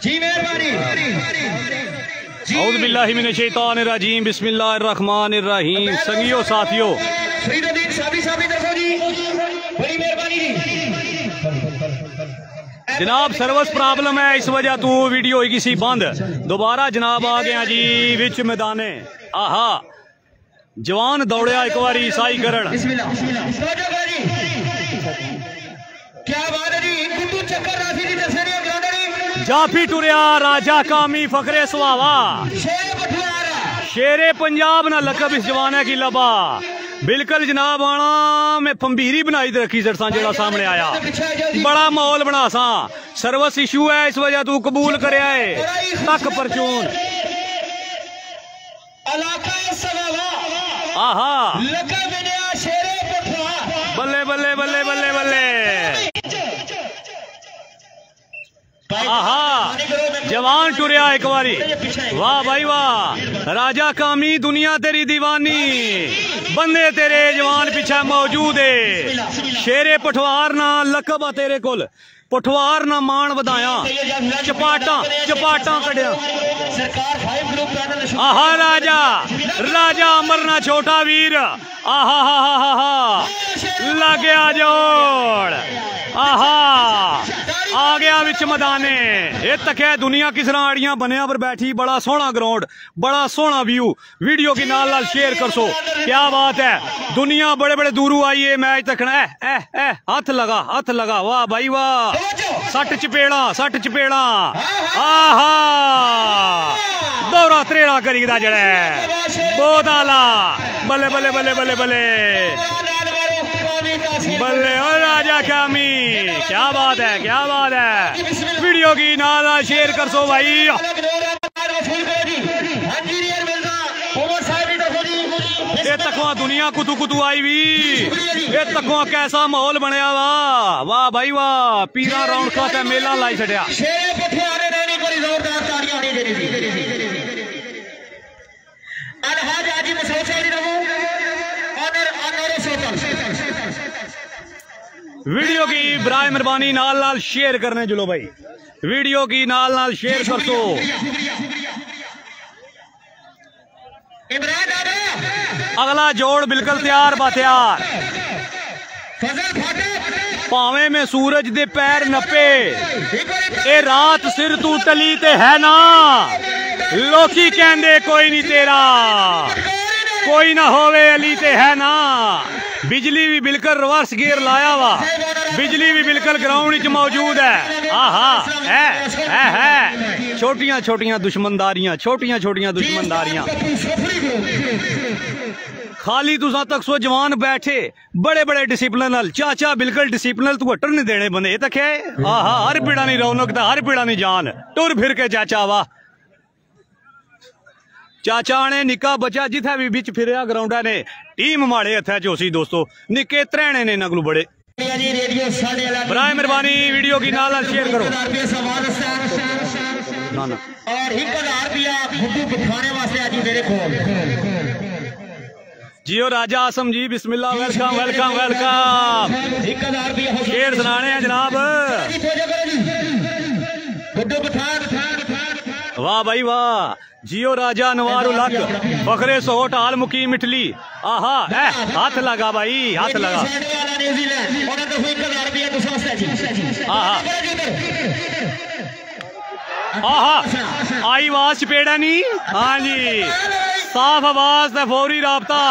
जी मेहरबानी। औज़ु बिल्लाहि मिनश शैतानिर रजीम, बिस्मिल्लाहिर रहमानिर रहीम। संगियो साथियों, बड़ी मेहरबानी जनाब सर्विस प्रॉब्लम है, इस वजह तू वीडियो होगी सी बंद। दोबारा जनाब आ गया जी विच मैदाने। आहा जवान दौड़िया एक बारी ईसाई करण। क्या बात है जी। गुड्डू चक्कर राशि जी दस जाफी टुरिया राजा कामी फकरे सुहावा, शेरे पंजाब ना लकब इस जवान की लबा। बिल्कुल जनाब आना मैं पंबीरी बनाई रखी सरसा जेड़ा सामने आया, बड़ा माहौल बना सा। सर्विस इशू है इस वजह तू कबूल करे तक परचून। आहा बल्ले बल्ले बल्ले बल्ले बल्ले। आहा जवान टुरिया एक बारी, वाह भाई वाह। राजा कामी दुनिया तेरी दीवानी, बंदे तेरे जवान पीछे मौजूद है। शेरे पठवार ना लकब तेरे कोल, पठवार ना मान वधाया, चपाटा चपाटा कढ़िया। आहा राजा राजा अमरना छोटा वीर। आहा हा हा हा हा लग गया जोड़। आहा आ गया विच मैदाने। ये तक है दुनिया किस तरह आड़ियां बनया पर बैठी। बड़ा सोहना ग्राउंड, बड़ा सोहना व्यू। वीडियो की नाल नाल शेयर कर सो। क्या बात है, दुनिया बड़े बड़े दूरों आई है मैच तकना। हाथ लगा वाह भाई वाह। सट चपेड़ा। आहा दौरा त्रेड़ा करीदा जड़ा बहुत आला। बल्ले बल्ले बल्ले बल्ले बल्ले बल्ले और राजा कामी। क्या बात है, क्या बात है। वीडियो की नाल शेयर कर सो भाई। ये तकवा दुनिया कुतू कुतू आई भी। ये तकवा कैसा माहौल बनया वाह वाह भाई वाह। पीरा राउंड का मेला लाई छड़िया। वीडियो की बराए मेहरबानी नाल नाल शेयर करने जुलो भाई। वीडियो की नाल नाल शेयर कर सो। अगला जोड़ बिल्कुल तैयार बातयार। पावे में सूरज दे पैर नपे, ए रात सिर तू टली ते है ना। लोकी कहंदे कोई नहीं तेरा, कोई ना होवे अली ते है ना। बिजली भी बिल्कुल रिवर्स गियर लाया वा, बिजली भी बिल्कुल ग्राउंड च मौजूद है। आहा है छोटियां छोटियां दुश्मनदारियां, छोटियां छोटियां दुश्मनदारियां। खाली तुसा तक सो जवान बैठे बड़े बड़े डिसिप्लिनल। चाचा बिल्कुल डिसिप्लिनल, तू हटन नहीं देने बंदे तक है। आहा हर पीड़ा नहीं रौनक, हर पीड़ा नहीं जान। टुर फिर के चाचा वाह। चाचा ने निका बच्चा जिथे भी बिच फिरया ग्राउंडा ने टीम माड़े हथा चोसी दोस्तों। निके त्रैने ने नगलू बड़े। बराए मेहरबानी वीडियो की नाल शेयर करो। और 1000 रुपया गुड्डू बिठाने वास्ते आज मेरे को जियो राजा आसम जी बिस्मिल्लाह। Welcome welcome welcome. 1000 रुपया शेर सुनाने हैं जनाब। गुड्डू बिठा वाह भाई वाह। जियो राजा नवार लक फखरे सोट हाल मुकी मिठली। आहा हाथ लगा भाई, हाथ लगा। आहा आहा आई आवाज चपेड़ा नहीं। हाँ जी साफ आवाज है, फौरी राबता।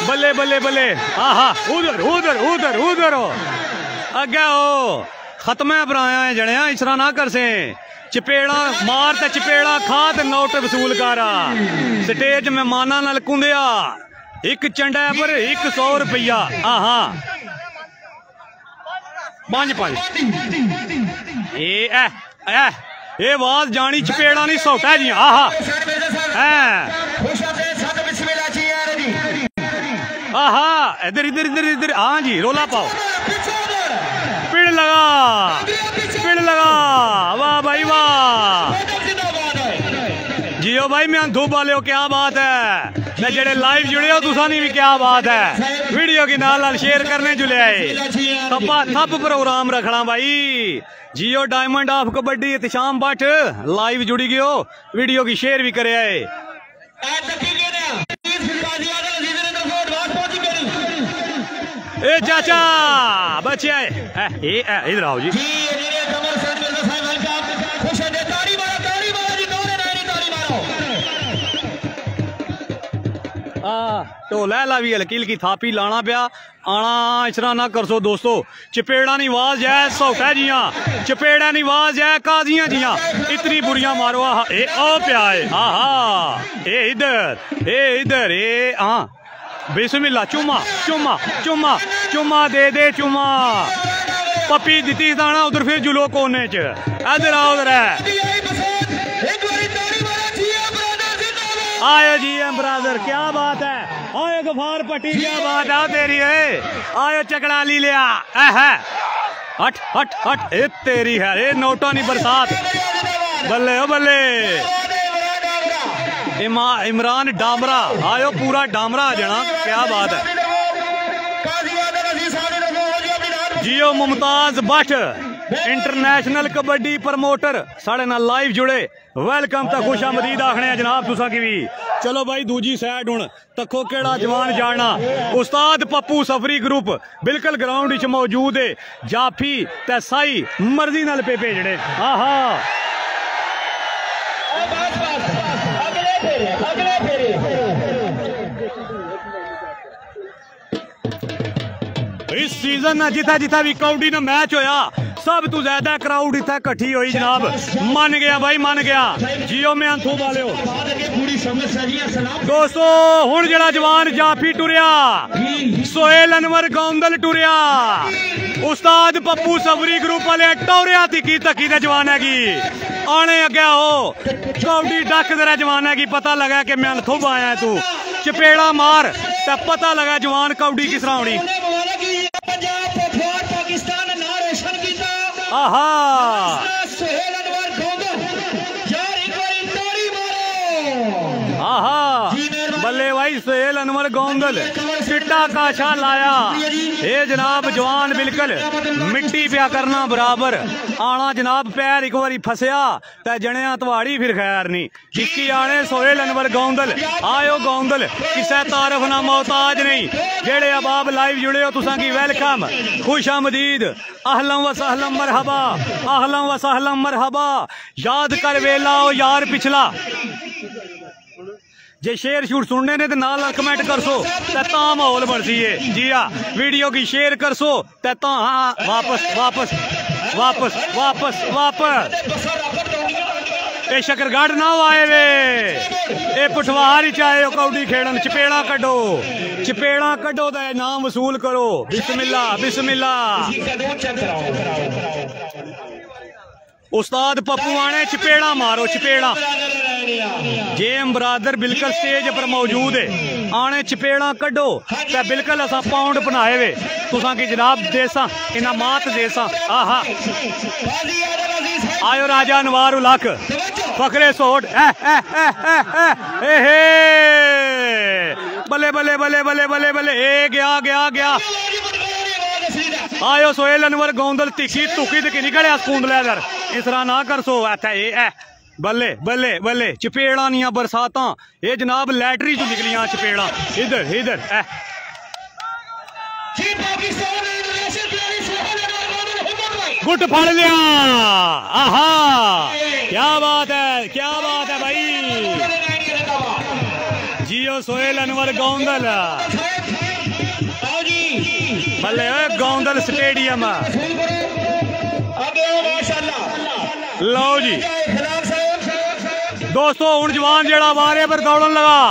बल्ले बल्ले बल्ले। आहा उधर उधर उधर उधर हो अगे हो। खत्म बनाया है जड़िया, इस तरह ना कर से। चपेड़ा मार ते चपेड़ा खा ते नोट वसूल कर। स्टेज मेहमाना नाल कुंदिया एक चंडा पर 100 रुपया। आहा 5 ए आवाज जानी चपेड़ा नहीं सोटा जी। आहा आहा इधर इधर इधर इधर। हाँ जी रोला पाओ। पिड़ लगा वाह भाई वाह। जियो भाई मैं धूप वाले हो, क्या बात है। ते जेड़े लाइव जुड़े हो तुसा नहीं भी क्या बात है, वीडियो की नाल शेयर करने जुले आए, थप प्रोग्राम रखना भाई। जियो diamond of kabaddi Ittisham Bhatt live जुड़ी गयो, वीडियो की शेयर भी करे आए। ए चाचा बच्चे आए इधर आओ जी। ढोला ला भी हल्की हल्की थापी लाना पिया आना, इस तरह ना करसो दोस्तों। चपेड़ा नहीं वाज है सौटा जियां, चपेड़ा नहीं वाज है काजियां जियां, इतनी बुरियां मारो। ए ओ प्या ए इधर ए हाँ बिस्मिल्लाह। चुमा चुमा चुमा चुमा दे चुमा, पप्पी दिती दाना उधर फिर जुलो कोने च, इधर आओ उधर है। आयो जी एम ब्रादर क्या बात है, आयो गफार पट्टी क्या बात है तेरी है, आयो चकड़ा ली लिया है। हट हट हट ए तेरी है ए नोटा नहीं बरसात, बल्ले ओ बल्ले। इमरान डामरा आयो पूरा डामरा जना, क्या बात है। जियो मुमताज भट्ट इंटरनेशनल कबड्डी प्रमोटर साढ़े नाल लाइव जुड़े, वेलकम तो खुश आमदीद आखने जनाब तुसा की भी। चलो भाई दूजी साइड हुण तक्को केड़ा जवान जाना, उस्ताद पप्पू सफरी ग्रुप बिल्कुल ग्राउंड विच मौजूद है, जाफी ते साई मर्जी नाल पे भेजने। इस सीजन जिथा जिथा भी कबड्डी ना मैच होया सब तो ज्यादा क्राउड इतना कट्ठी हुई जनाब, मन गया भाई मन गया। जियो में अंथू वाले दोस्तों हुण जड़ा जवान जाफी टुरिया, सोहेल अनवर गौंदल टुरिया, उस्ताद पप्पू सफरी ग्रुप वाले टोरिया तिकी तकी दे जवान हैगी, आने अगे हो कबड्डी डक दे जवान हैगी। पता लगा कि मैं अंथू आया तू चपेड़ा मार ते पता लगा जवान कबड्डी किस तरह होनी। बल्ले भाई सोहेल अनवर गौंदल चिट्टा काशा लाया, ये जनाब जवान बिल्कुल मिट्टी पिया करना बराबर आना जनाब। पैर एक बारी फसया ते जनिया तवाड़ी फिर खैर नहीं, जिसकी आने सोहेल अनवर गौंदल। आयो गौंदल किसे तारफ ना मोहताज नहीं, जेड़े अबाब लाइव जुड़े हो तुसा की वेलकम, खुश आमदीद, अहलम व सहलम मरहबा, अहलम व सहलम मरहबा। याद कर वेला ओ यार पिछला, जे शेयर शूट सुनने ने तो नाल कमेंट कर सो ता माहौल बढ़ है जी। हाँ वीडियो की शेयर कर सो ता हाँ वापस वापस वापस वापस वापस। ए शकरगढ़ ना आए वे, ए पुठवार ही चाहे हो कबड्डी खेड़न, चपेड़ा कड्डो, चपेड़ा कड्डो दा नाम वसूल करो। बिस्मिल्लाह बिस्मिल्लाह। उस्ताद पप्पू आने चपेड़ा मारो चपेड़ा, जेम ब्रादर बिल्कुल स्टेज पर मौजूद है, आने चपेड़ा कड्डो ते बिल्कुल असा पाउंड बनाए वे तुसा की जनाब देसा इनामात देसा। आहा आयो राजा नवार उलख फखरे सोट बल्ले बल्ले बल्ले बल्ले बल्ले बल्ले ए गया गया गया। आयो सोहेल अनवर गौंदल तिखी तुकी ते निकलिया स्कूंदला इधर, इस तरह ना कर सो ए बल्ले बल्ले बल्ले। चपेड़ा निया बरसात ये जनाब लैटरी चो निकलियां चपेड़ा, इधर इधर गुट फड़ लिया। आहा क्या बात है भाई। जियो सोहेल अनवर गौंदल बल्ले गौंदल स्टेडियम। लो जी दोस्तों हुण जवान जड़ा वारे पर दौड़न लगा,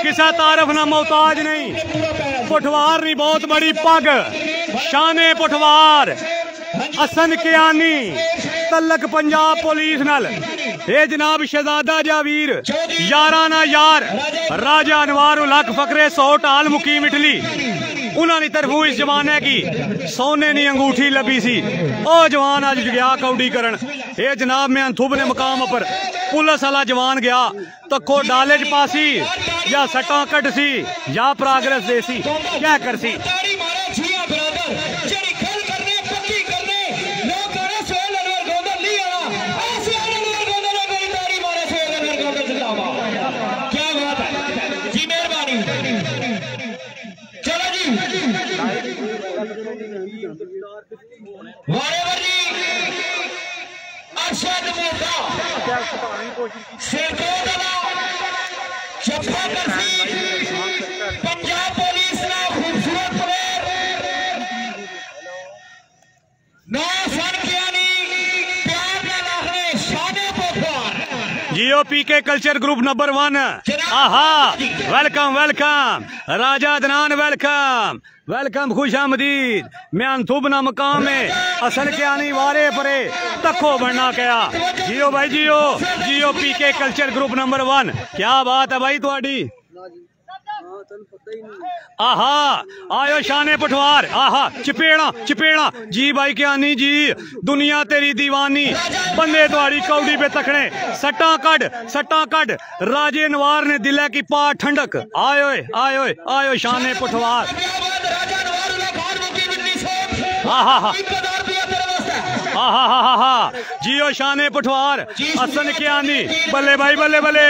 किसा तारफ ना मोहताज नहीं, पुठवार नहीं बहुत बड़ी पग, शाने पुठवार, हसन कियानी तलक पंजाब पुलिस नाल। ये जनाब शहजादा जावीर यारा ना यार राजा अनवार उलख फकरे सोट आल मुकीम इटली, उन्होंने तरफों इस जमाने की सोने नी अंगूठी लभी सी, ओ जवान अज गया कौडी करन। ये जनाब मैं थुब ने मकाम पर पुलिस वाला जवान गया तको डाले च पासी या सट्टा कट सी या प्रोग्रेस देसी क्या कर सी पंजाब पुलिस ना खूबसूरत प्लेयर जियो पीके कल्चर ग्रुप नंबर 1। आहा वेलकम वेलकम राजा अदनान वेलकम वेलकम खुश आमदीद म्यान थुब ना मकाम में असल के आनी वारे परे तखो बनना क्या जियो भाई जियो जियो पीके कल्चर ग्रुप नंबर 1। क्या बात है भाई थोड़ी। आहा आयो शाने पठवार आहा चपेड़ा चपेड़ा जी भाई क्या नहीं जी दुनिया तेरी दीवानी बंदे तुम्हारी कौड़ी पे तकने सट्टा कड राजे नवार ने दिले की पा ठंडक आयो आयो आयो शाने पठवार आहा आहा जियो शाने पठवार असन क्या नहीं बल्ले भाई बल्ले बल्ले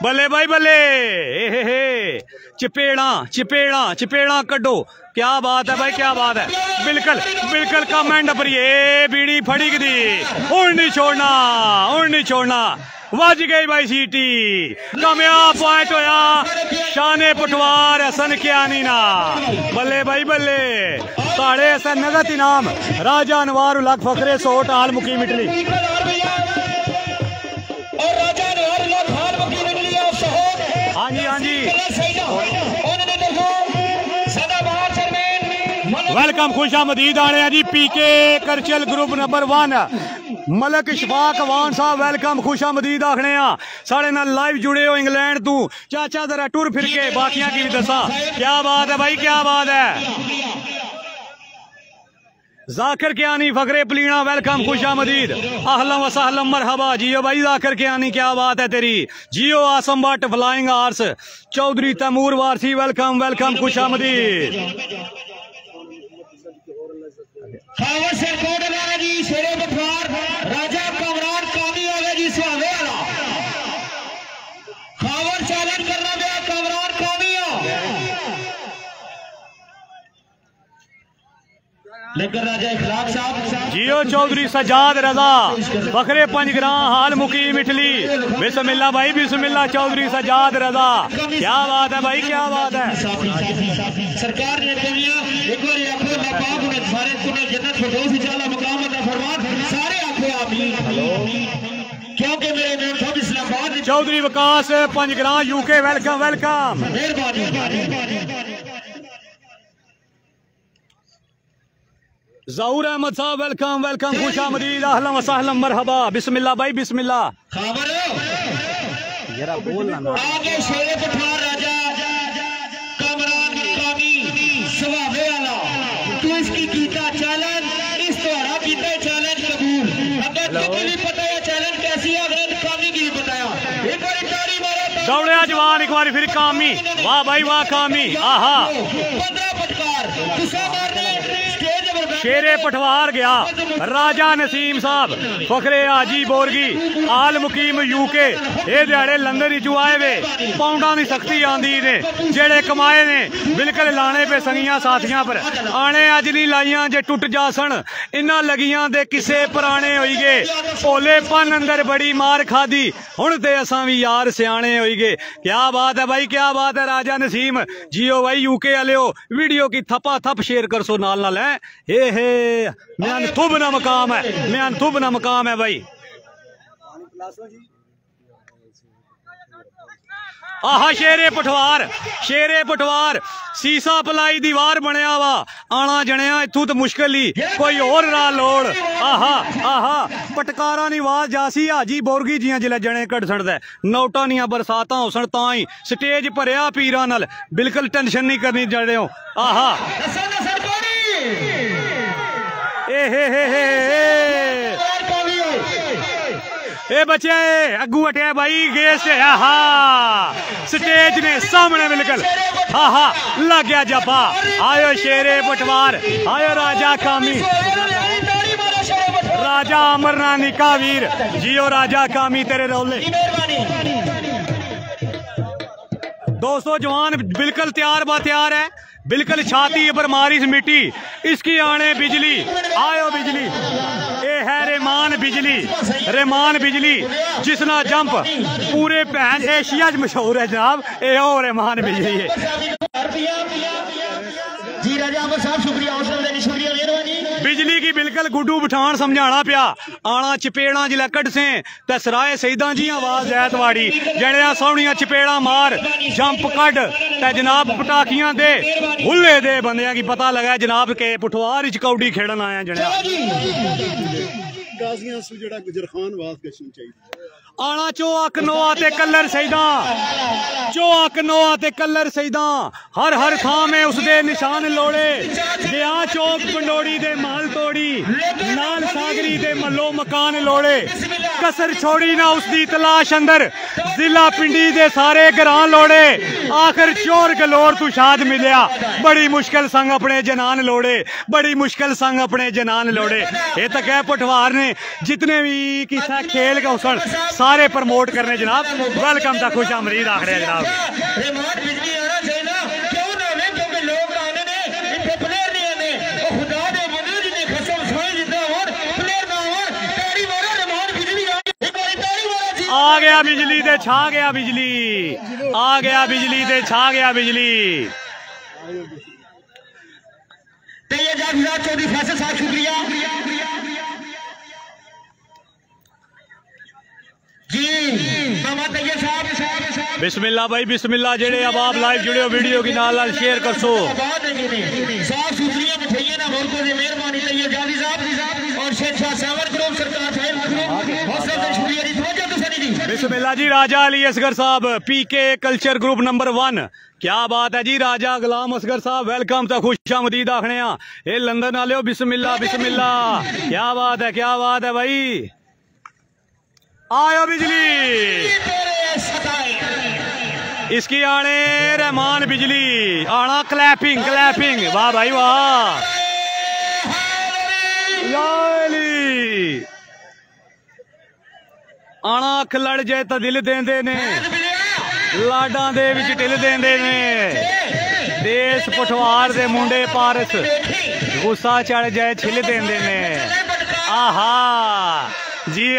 बल्ले भाई बल्ले चपेड़ा चपेड़ा चपेड़ा कड्डो। क्या बात है भाई क्या बात है बिल्कुल बिल्कुल कमेंट पर ये बीड़ी फड़ी दी उड़ नहीं छोड़ना वज गई भाई सीटी कामयाब पॉइंट होया शाने पटवार हसन क्या नी ना बल्ले भाई बल्ले साढ़े ऐसा नगद इनाम राजा अनवार उलग फकरे सोट आल मुकीम इटली हाँ जी हाँ जी वेलकम खुश आमदीद आने जी PK culture group number 1 Malik Ishfaq Awan Sahab welcome खुश आमदीद आखने साढ़े नाल लाइव जुड़े हो इंग्लैंड तू चाचा जरा टुर फिर के बाकियां की भी दसा। क्या बात है भाई क्या बात है जाकिर के आनी फकरे पलीना वेलकम खुश आमदीद अहलम वसहलम मरहबा जियो भाई जाकिर के आनी क्या बात है तेरी जियो आसम बट फ्लाइंग आर्स चौधरी तैमूर वारसी वेलकम वेलकम खुश आमदीद खावर से कोट लाना जी शेरे बटवार राजा कमरान कामी हो गया जी सुहावे वाला खावर चैलेंज करना गया कमरान कामी लेकर राजा इखलाक साहब जियो चौधरी सजाद रजा बखरे पंजग्रां हाल मुकीम इटली बिस्मिल्लाह भाई बिस्मिल्लाह चौधरी सजाद रजा। क्या बात है भाई क्या बात है सरकार ने एक बार आखो नापाक ने सारे कुने जन्नत फिरदौस इंशाअल्लाह मकाम अता फरमान सारे आखो आमीन क्योंकि मेरे नाम सब इस्लामाबाद चौधरी विकास पंजग्रां यूके वेलकम वेलकम मेहरबानी ज़हूर अहमद साहब वेलकम वेलकम खुश आमदीद अहलन व सहलन मरहबा बिस्मिल्लाह भाई बिस्मिल्लाह खबर जरा बोलना ना आगे शेरे पठार राजा कमरान कामी सवावे वाला तू इसकी कीता चैलेंज इस तोड़ा कीता चैलेंज कबूल अगर तुझे भी पता है चैलेंज कैसी है अगर कामी की भी बताया एक बार ताली मारो दौड़े जवान एक बार फिर कामी वाह भाई वाह कामी आहा 15 फटकार गुस्सा मारने शेरे पठवार गया राजा नसीम साहब फखरे आजी बोरगी आल मुकीम यूके ये दिहाड़े लंदन चू आए वे पाउंडा की सख्ती आंदी ने जेड़े कमाए ने बिल्कुल लाने पे संगियां साथियां पर आने अज नहीं लाइया जे टुट जासन इन्ना लगियां दे किसे पुराने होई गए भोले पन अंदर बड़ी मार खादी हुण ते असां भी यार सियाने होई गए। क्या बात है भाई क्या बात है राजा नसीम जियो भाई यूके वाले वीडियो की थपा थप शेयर कर सो नाल नाल है हे म्यान थुब ना मकाम है म्यान थुब ना मकाम है भाई। आहा शेरे पठवार सीसा पलाई दीवार बनया वा आना जनिया इथू तो मुश्किल ही कोई और राह लोड़। आहा आहा पटकारा नी आवाज जासी हाजी बोरगी जियां जिले जने कट सड़दा नोटा निया बरसातां होसन तां ही स्टेज भरिया पीरां नाल बिल्कुल टेंशन नहीं करनी जड़े हो। आहा ए बच्चे अगू हटिया भाई गेस्ट है। आहा स्टेज ने सामने बिल्कुल आहा लग गया जपा आयो शेरे पटवार आयो राजा कामी राजा अमरनाथ निका वीर जियो राजा कामी तेरे रौले। दोस्तों जवान बिल्कुल तैयार है बिल्कुल छाती पर मारी मिट्टी इसकी आने बिजली आयो बिजली ए है रेमान बिजली जिसना जंप पूरे भैन एशिया च मशहूर है जनाब ए ओ रेमान बिजली है। जी राजा अमर साहब शुक्रिया शुक्रिया मेहरबानी। बिजली की बिल्कुल गुड्डू बठान समझाना पिया आना चपेड़ा जिला कट से ते सराय सईदा जी आवाज ऐतवाड़ी जड़िया सोहनिया चपेड़ा मार जंप कड ते जनाब पटाखियां दे हुल्ले दे बंदियां की पता लगा जनाब के पुठवार च कौडी खेड़न आया जड़िया आना चौक नोआ ते कलर सईदा हर हर थां में उसदे निशान लोड़े गया चौक पंडोड़ी दे माल तोड़ी नाल सागरी दे मल्लो मकान लोड़े कसर छोड़ी ना उसदी तलाश अंदर जिला पिंडी दे सारे ग्रां लोड़े आखिर चोर गलोर तू शाद मिलिया बड़ी मुश्किल संग अपने जनान लोड़े ये तक है पठवार ने जितने भी किसा खेल का उसन सारे प्रमोट करने जनाब वेलकम था खुश आमदीद आख रहे जनाब। आ गया बिजली दे छा गया बिजली बिस्मिल्लाह भाई बिस्मिल्लाह जेड़े अब आप लाइव जुड़े हो वीडियो की नाल शेयर कर सो बिस्मिल्लाह जी राजा अली असगर साहब पीके कल्चर ग्रुप नंबर 1 क्या बात है जी राजा गुलाम असगर साहब वेलकम तो खुश आमदीद आखने ये लंदन वाले हो बिस्मिल्लाह क्या बात है भाई आयो बिजली इसकी आने रहमान बिजली आना क्लैपिंग वाह भाई वाह आना अख लड़ जाए तो दिल देंदे ने लाडा दे विच ढिल देंदे ने देश पठवार दे मुंडे पारस गुस्सा चढ़ जाए छिल देंदे ने। आहा जी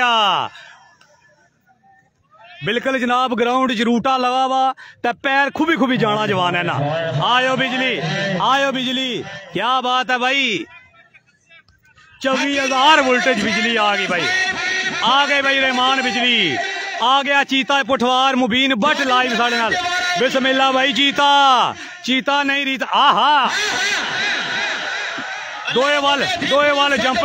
बिल्कुल जनाब ग्राउंड च रूटा लगा वा ते पैर खुबी जाना जवान है ना। आयो बिजली क्या बात है भाई 24,000 वोल्टेज बिजली आ गई भाई रहमान बिजली आ गया चीता पठवार मुबीन बट लाइव साढ़े नाल बिस्मिल्लाह भाई चीता नहीं रीता आहा दोए वाल जंप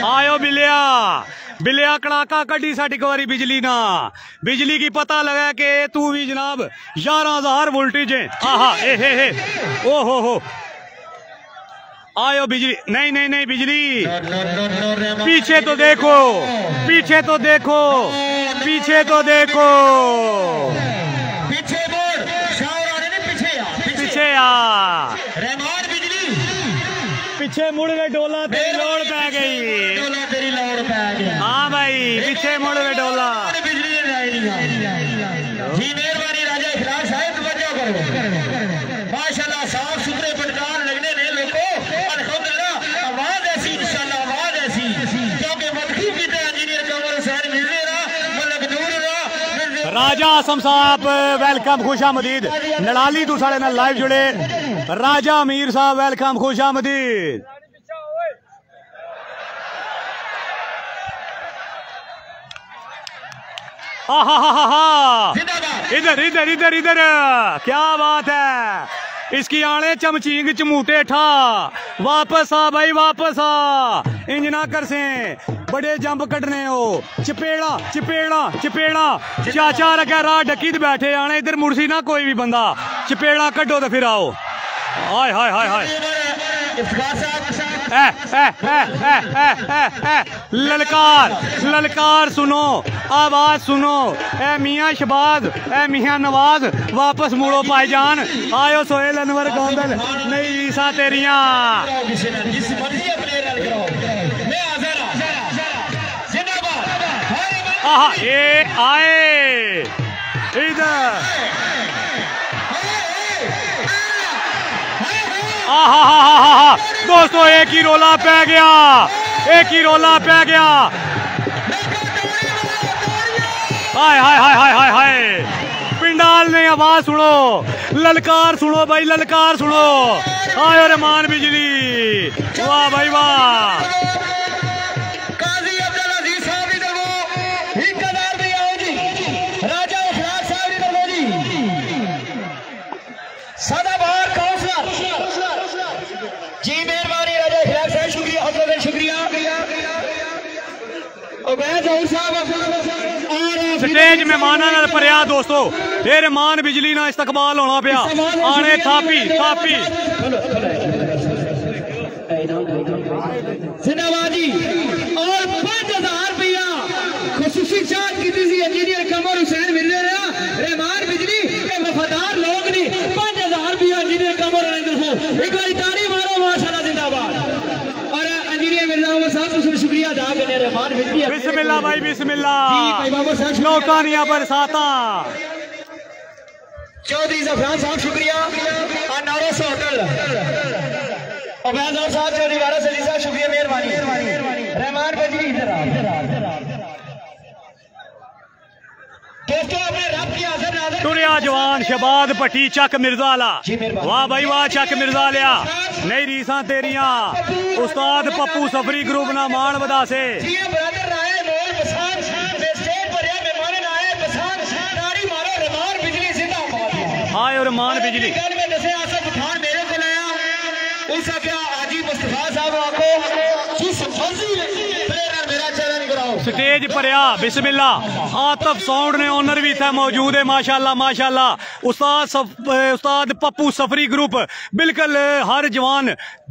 आयो बिलिया कड़ाका कड्डी साडी कवारी बिजली ना बिजली की पता लगा के तू भी जनाब 11,000 वोल्टेज है। आहा ए हो आयो बिजली नहीं बिजली पीछे तो देखो पीछे आ पीछे मुड़ गए डोला तेरी लोड़ पै गई। हाँ भाई पीछे मुड़ गए डोला माशाल्लाह साफ सुथरे पटकार लगने ने लोगों अल्हम्दुलिल्लाह आवाज ऐसी इंशाल्लाह आवाज ऐसी क्योंकि मदखू की इंजीनियर कमर हुसैन मिलने मलक दूर राजा आसम साहब वेलकम खुश आमदीद नड़ाली तू साढ़े नाल लाइव जुड़े राजा अमीर साहब वेलकम खुश आमदीद। आहा हा हा हा, जिंदाबाद। इधर इधर इधर इधर, क्या बात है। इसकी आने चमचींग चमूटे ठा, वापस आ भाई वापस आ, इंज ना कर से बड़े जंप कटने हो। चपेड़ा चपेड़ा चपेड़ा, चाचा रखा राह डकी ते बैठे आने, इधर मुड़सी ना कोई भी बंदा, चपेड़ा कड्डो तो फिर आओ। हाय हाय हाय हाय, ललकार ललकार सुनो, आवाज सुनो, ए मियां शबाज, ए मियां नवाज, वापस मुड़ो भाईजान, आयो सोहेल अनवर गोंदल, नहीं रीसा तेरियां। आहा ये आए इधर, आहा हा हा हा, दोस्तों एक ही रोला पै गया, एक ही रोला पै गया। हाय हाय हाय हाय हाय हाय, पिंडाल ने आवाज सुनो, ललकार सुनो भाई ललकार सुनो, आयो रहमान बिजली, वाह भाई वाह। सदाबहार काउंसलर जी, मेहरबानी राजा खिलाफ साहब, शुक्रिया हजरत शुक्रिया। स्टेज मेहमाना नाल भरिया दोस्तों, फिर रहमान बिजली ना इस्तकबाल होना पिया, आने थापी थापी। जिंदाबाद जी। और 5000 रुपया खुसूसी चार्ज की थी इंजीनियर कमर हुसैन मिल रहा, रहमान बिजली के वफादार लोग ने 5000 रुपया इंजीनियर कमर एक बार ताली मारो माशाल्लाह, जिंदाबाद। और इंजीनियर मिर्जा साहब को शुक्रिया अदा करने रहमान बिजली। बिस्मिल्लाह भाई बिस्मिल्लाह, नौकानियां बरसाता। चौधरी जफरान साहब शुक्रिया, नारोस होटल अबैद साहब, चौधरी वारा सली साहब शुक्रिया मेहरबानी। रहमान बिजली इधर दोस्तों, अपने रब की हाजिर नाज़िर टुरिया जवान शबाद भट्टी चक मिर्जाला, वाह भाई वाह चक मिर्जा लिया, नहीं रीसा तेरियां, उस्ताद पप्पू सफरी ग्रुप ना मान बदासे। आए और मान बिजली मेरे को लाया, उसका क्या आजी मुस्तफा साहब आको जिस मर्जी मेरा चैलेंज कराओ। स्टेज भरिया बिस्मिल्लाह, आतफ साउंड ने ओनर भी था मौजूद है माशाल्लाह माशाल्लाह। उस्ताद पप्पू सफरी ग्रुप, बिल्कुल हर जवान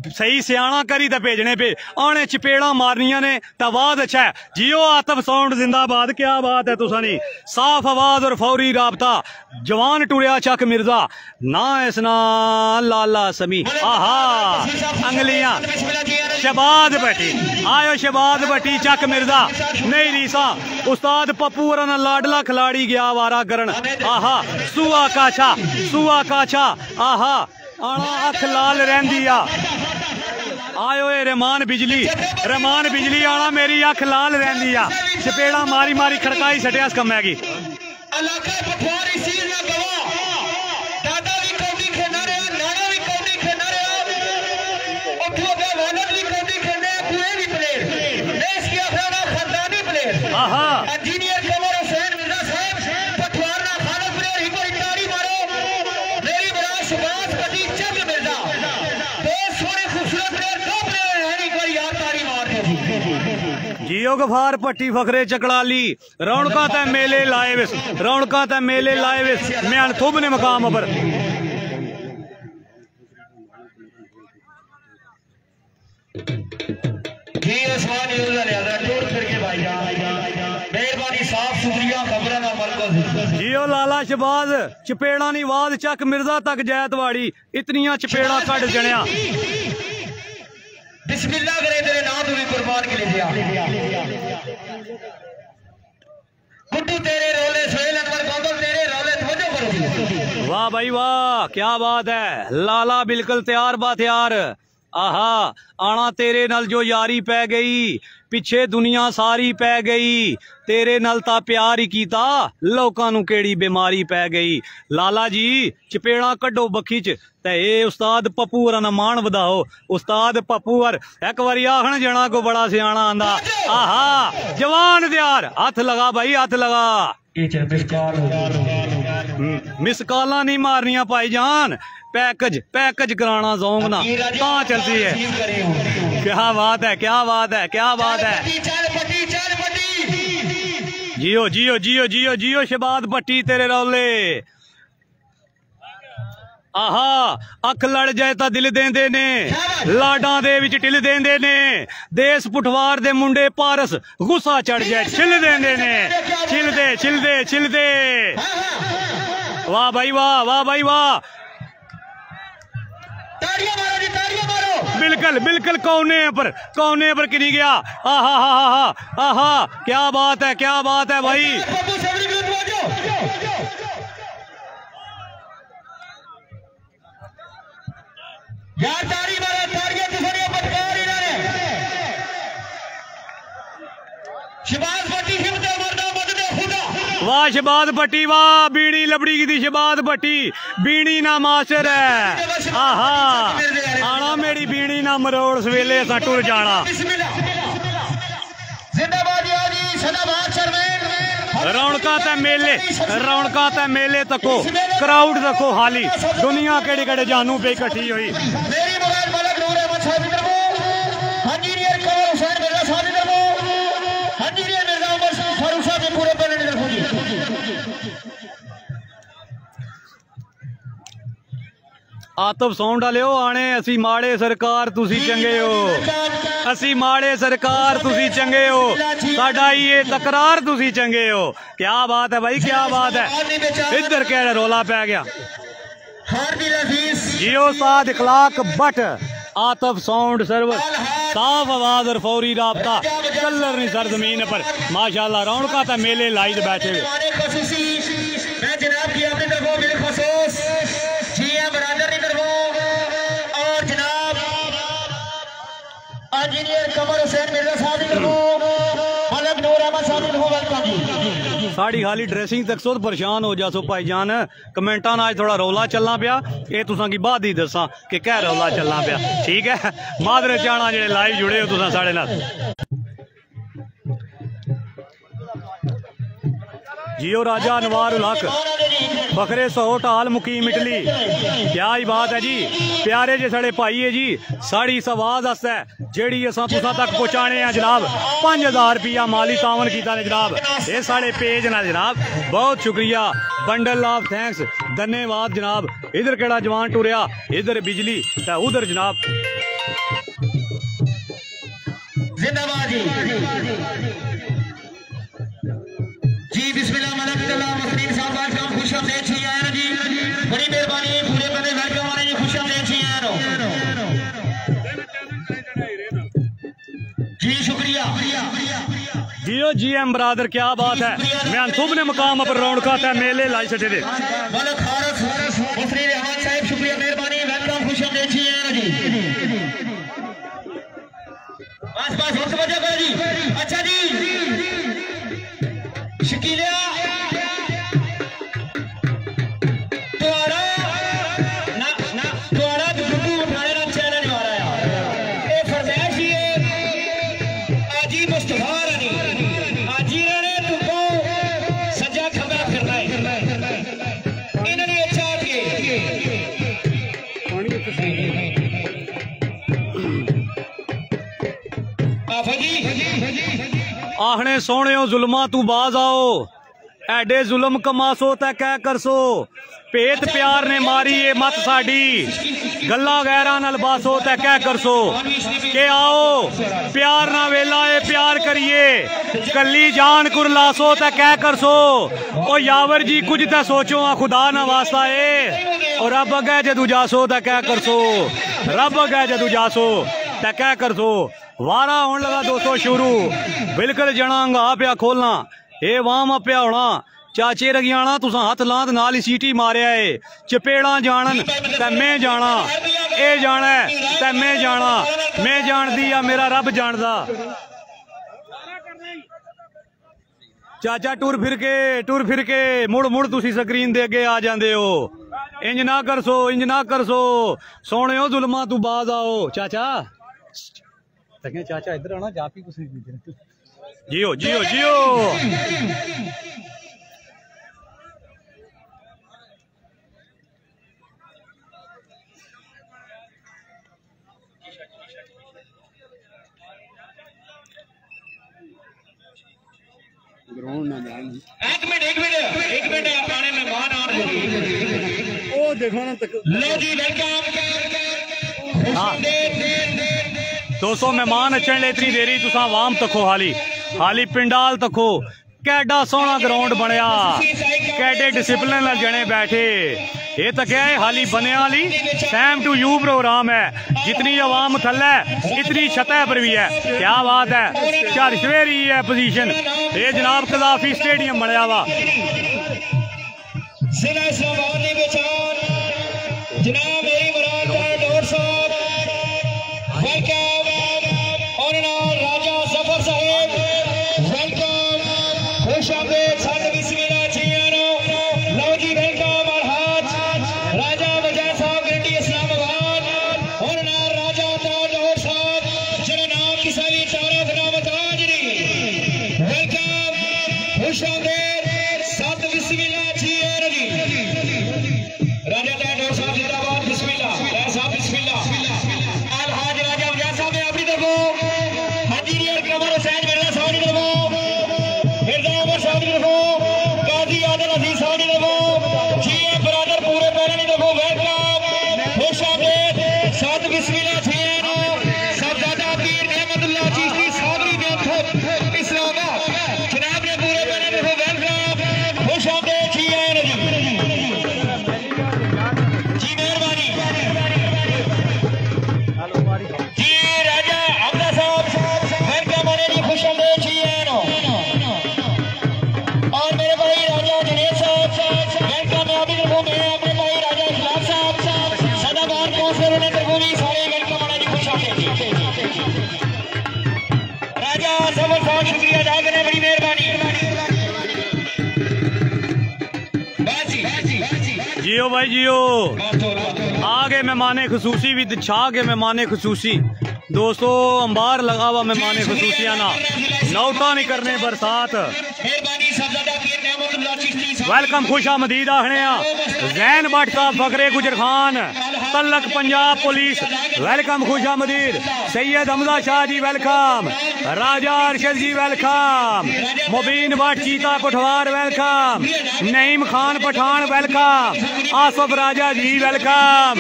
सही सियाना करी ते भेजने पे आने चपेड़ा मारनिया ने तवाद अच्छा है। जियो आतफ साउंड जिंदाबाद, क्या बात है तुसानी, साफ आवाज और फौरी राबता। जवान टुरिया चक मिर्जा ना इसना लाला समी, आहा अंगलियां शबाद भट्टी, आयो शबाद भट्टी चक मिर्जा, नहीं रीसा उस्ताद पप्पू और लाडला खिलाड़ी गया वारा करन, आहा सुआ काछा, आहा आना अख लाल रहंदी आ। आयो ए रहमान बिजली आना मेरी अख लाल रहंदी आ, चपेड़ा मारी मारी खड़काई सटिया कमै की। इंजीनियर कमर हुसैन मिर्जा साहब पटवारना खानत प्लेयर ही कोई ताली मारो, मेरी बड़ा सुबास पति चक मिर्जा, बहुत सोने खूबसूरत प्लेयर, दो प्लेयर है नहीं कोई यार ताली मार दे। जियो गफार पट्टी फखरे चकड़ाली, रौनका ते मेले लाए विस, रौनका ते मेले लाए विस, म्यान थुब ने मकाम पर। जियो लाला शबाज चपेड़ा नी वाद चक मिर्जा तक जैतवाड़ी, इतनिया चपेड़ा कट जनिया। बिस्मिल्लाह करे तेरे नाम तू भी कुर्बान के लिए दिया। गुड्डू तेरे रोले सोहेल अनवर गोंदल तेरे रोले तवज्जो करो। वाह भाई वाह, क्या बात है, लाला बिल्कुल तैयार बा तैयार। आहा आना तेरे नल जो यारी पै गई, पिछे दुनिया सारी पै गई, तेरे नल ता प्यार ही कीता, लोकां नू केड़ी बीमारी पै गई। लाला जी चपेड़ा कड्डो बखी च ते ए उस्ताद पप्पू होरां दा मान वधाओ। उस्ताद पप्पू हर एक बारी आखन जना को बड़ा सियाना आंदा, आहा जवान तैयार, हथ लगा भाई हथ लगा, मिस कॉला नहीं मारनिया भाईजान, पैकेज पैकेज कराना जोंग ना कहाँ चलती है। क्या बात है, क्या बात है, क्या बात है। जियो जियो जियो जियो जियो शहबाज भट्टी तेरे रौले। आहा अख लड़ जाए तो दिल देंदे ने, लाडा दे विच टिल देंदे ने, देस पुठवार दे मुंडे पारस गुस्सा चढ़ जाए छिल देंदे ने, छिल दे छिल दे छिल दे। वाह भाई वाह, वाह भाई वाह। बिल्कुल बिल्कुल कोने पर किनी गया। आहा हा हा आहा क्या बात है, क्या बात है भाई। यार तारी मारो, तारियां दूसरी पटकार इन्होंने। शहबाज भट्टी हिम्मत मरदा मदद खुदा। वाह शहबाज भट्टी वाह, बीड़ी लबड़ी की शहबाज भट्टी, बीड़ी ना मास्टर है। आहा आना मेरी बीड़ी ना मरोड़, सवेले असा टुर जाना। जिंदाबाद यादी सदाबाद शर्मेन। रौनका ते मेले तको, क्राउड तको हाली, दुनिया केड़े केड़े जानू पे इकट्ठी हुई। मेरी मुराद मलक नूर अहमद साहब की तरफ, इंजीनियर कमर हुसैन मिर्जा साहब की तरफ, इंजीनियर मिर्जा उमर फारूक साहब के पूरे पैनल की तरफ। आतब साउंड वालिओ आने, असी माड़े सरकार तुसी चंगे हो, असी माड़े सरकार तुसी चंगे हो, साडा ये तकरार तुसी चंगे हो। क्या बात है भाई, क्या बात है। इधर केड़ा रोला पै गया। जियो साद इखलाक बट आतब साउंड सर्विस, साफ आवाज और फौरी राबता, कलर नहीं सर जमीन पर। माशाल्लाह रौनका तो मेले लाइट बैठे हुए। मैं जनाब की अपनी तरफ बिलखसूस जीएम बरादर की तरफ और जनाब इंजीनियर कमर हुसैन मिर्जा साहब की तरफ, मलक नूर अहमद साहब की तरफ वेलकम जी। साड़ी खाली ड्रेसिंग तक सो परेशान हो जासो भाईजान, कमेंटा ना थोड़ा रौला चलना पिया, ये तुसा की बाद ही दसा कि क्या रौला चलना पिया। ठीक है मादरे चाणा जेडे लाइव जुड़े हो तुसा साढ़े नाल। जियो राजा अनवार उल हक बखरे सौ टाल मुकीम इटली। क्या ही बात है जी, प्यारे जे साढ़े भाई है जी, साड़ी इस आवाज आस्ते जेड़ी असा तुसा तक पहुंचाने हैं जनाब। 5000 रुपया माली तावन किया ने जनाब, ये साढ़े पेज ना जनाब, बहुत शुक्रिया, बंडल ऑफ थैंक्स, धन्यवाद जनाब। इधर केड़ा जवान टुरिया, इधर बिजली ते उधर जनाब। जिंदाबाद जी बिस्मिल्लाह मलकल्लाह मसरीन साहब आज हम खुश आमदेद छी आए ना जी, बड़ी मेहरबानी पूरे बंदे वेलकम वाले जी, खुश आमदेद छी आए ना जी, शुक्रिया जियो जीएम बरादर। क्या बात है, मैं तुम ने मकाम पर रौनका ते मेले लाई सटे दे। मलक खारस मसरीन अहमद साहब शुक्रिया मेहरबानी वेलकम, खुश आमदेद छी आए ना जी। बस बस वक्त बचा करो जी। अच्छा जी शकीलिया आखने सोने जुल्मा तू बाज आओ, एडे जुल्म कमासो ते कै करसो, भेत प्यार ने मारी ये मत साडी, गल्ला गैरा नाल बासो ते कै करसो, के आओ प्यार ना वेला ए प्यार करिए, कली जान कुरलासो ते कै करसो। ओ यावर जी कुछ ते सोचो खुदा ना वास्ता ए, और रब अगे जदू जासो ते कै करसो, रब अगे जदू जासो ते कै करसो। वारा होने लगा दोस्तों शुरू, बिल्कुल जनांगा पिया खोलना, ये वाम पिया होना, चाचे रगियाना तुसा हथ लांद नाल ही सीटी मारिया है, चपेड़ा जानन ते मैं जाना, ए जाना ते मैं जाना, मैं जानदी या मेरा रब जानदा। चाचा टुर फिर के मुड़ मुड़ तुसी स्क्रीन दे अगे आ जांदे हो, इंज ना करसो, इंज ना करसो, सोने हो जुल्मा तू बाज आओ। चाचा चाचा इधर आना, जापी कुछ नहीं जियो जियो जियो। एक मिनट अपने मेहमान आ रहे ओ देखो ना लो जी वेलकम। हाँ दोस्तों मेहमान अचन ले इतनी देरी तुसा आवाम तको हाली पिंडाल तको कैडा सोहना ग्राउंड बनया कैडे डिसिप्लिन नाल जने बैठे ये तो क्या है हाली बनया हाली सैम टू यू प्रोग्राम है जितनी आवाम थल्ले इतनी सतह पर भी है क्या बात है चारशवेरी है पोजीशन ये जनाब कदाफी स्टेडियम बनया वा जनाब मेरी मुराद डोर साहब वेलकम और राजा जफर साहब वेलकम खुश आमदीद सत बिस्मिल्लाह जी लो जी वेलकम अलहाज राजा वजह साहब गिरडी इस्लामाबाद और राजा डोर साहब जिन्हें नाम किसी भी तारीफ नामत हाजरी वेलकम खुश आमदीद सत बिस्मिल्लाह जी राजा डोर साहब जिंदाबाद बिस्मिल्लाह साहब बिस्मिल्लाह अलहाज राजा वजह साहब ने अपनी तरफ हाजी कमर हुसैन मिर्जा साहब की तरफ मिर्जा उमर साहब की तरफ काजी आदिल अजीज साहब की तरफ जी बरादर पूरे पैनल की तरफ वेलकम खुश आमदीद साथ बिस्मिल्लाह जी साहबजादा पीर रहमतुल्लाह चिश्ती साबरी में इस्लामाबाद जनाब ने पूरे पैनल की तरफ वेलकम खुश आमदीद जी शुक्रिया अदा करें बड़ी मेहरबानी जियो भाई जियो आगे मेहमान खसूसी भी छा के मेहमान खसूसी दोस्तों अंबार लगा हुआ मेहमान खसूसिया ना नौटा नहीं करने बरसात वेलकम खुश आमदीद आखने जैन भट्ट साहब फकरे गुजर खान तलक पंजाब पुलिस वेलकम खुश आमदीद सैयद हमजा शाह जी वेलकम राजा अरशद जी वेलकम मुबीन भट्ट चीता पठवार welcome Naeem Khan Pathan welcome Asif Raja ji welcome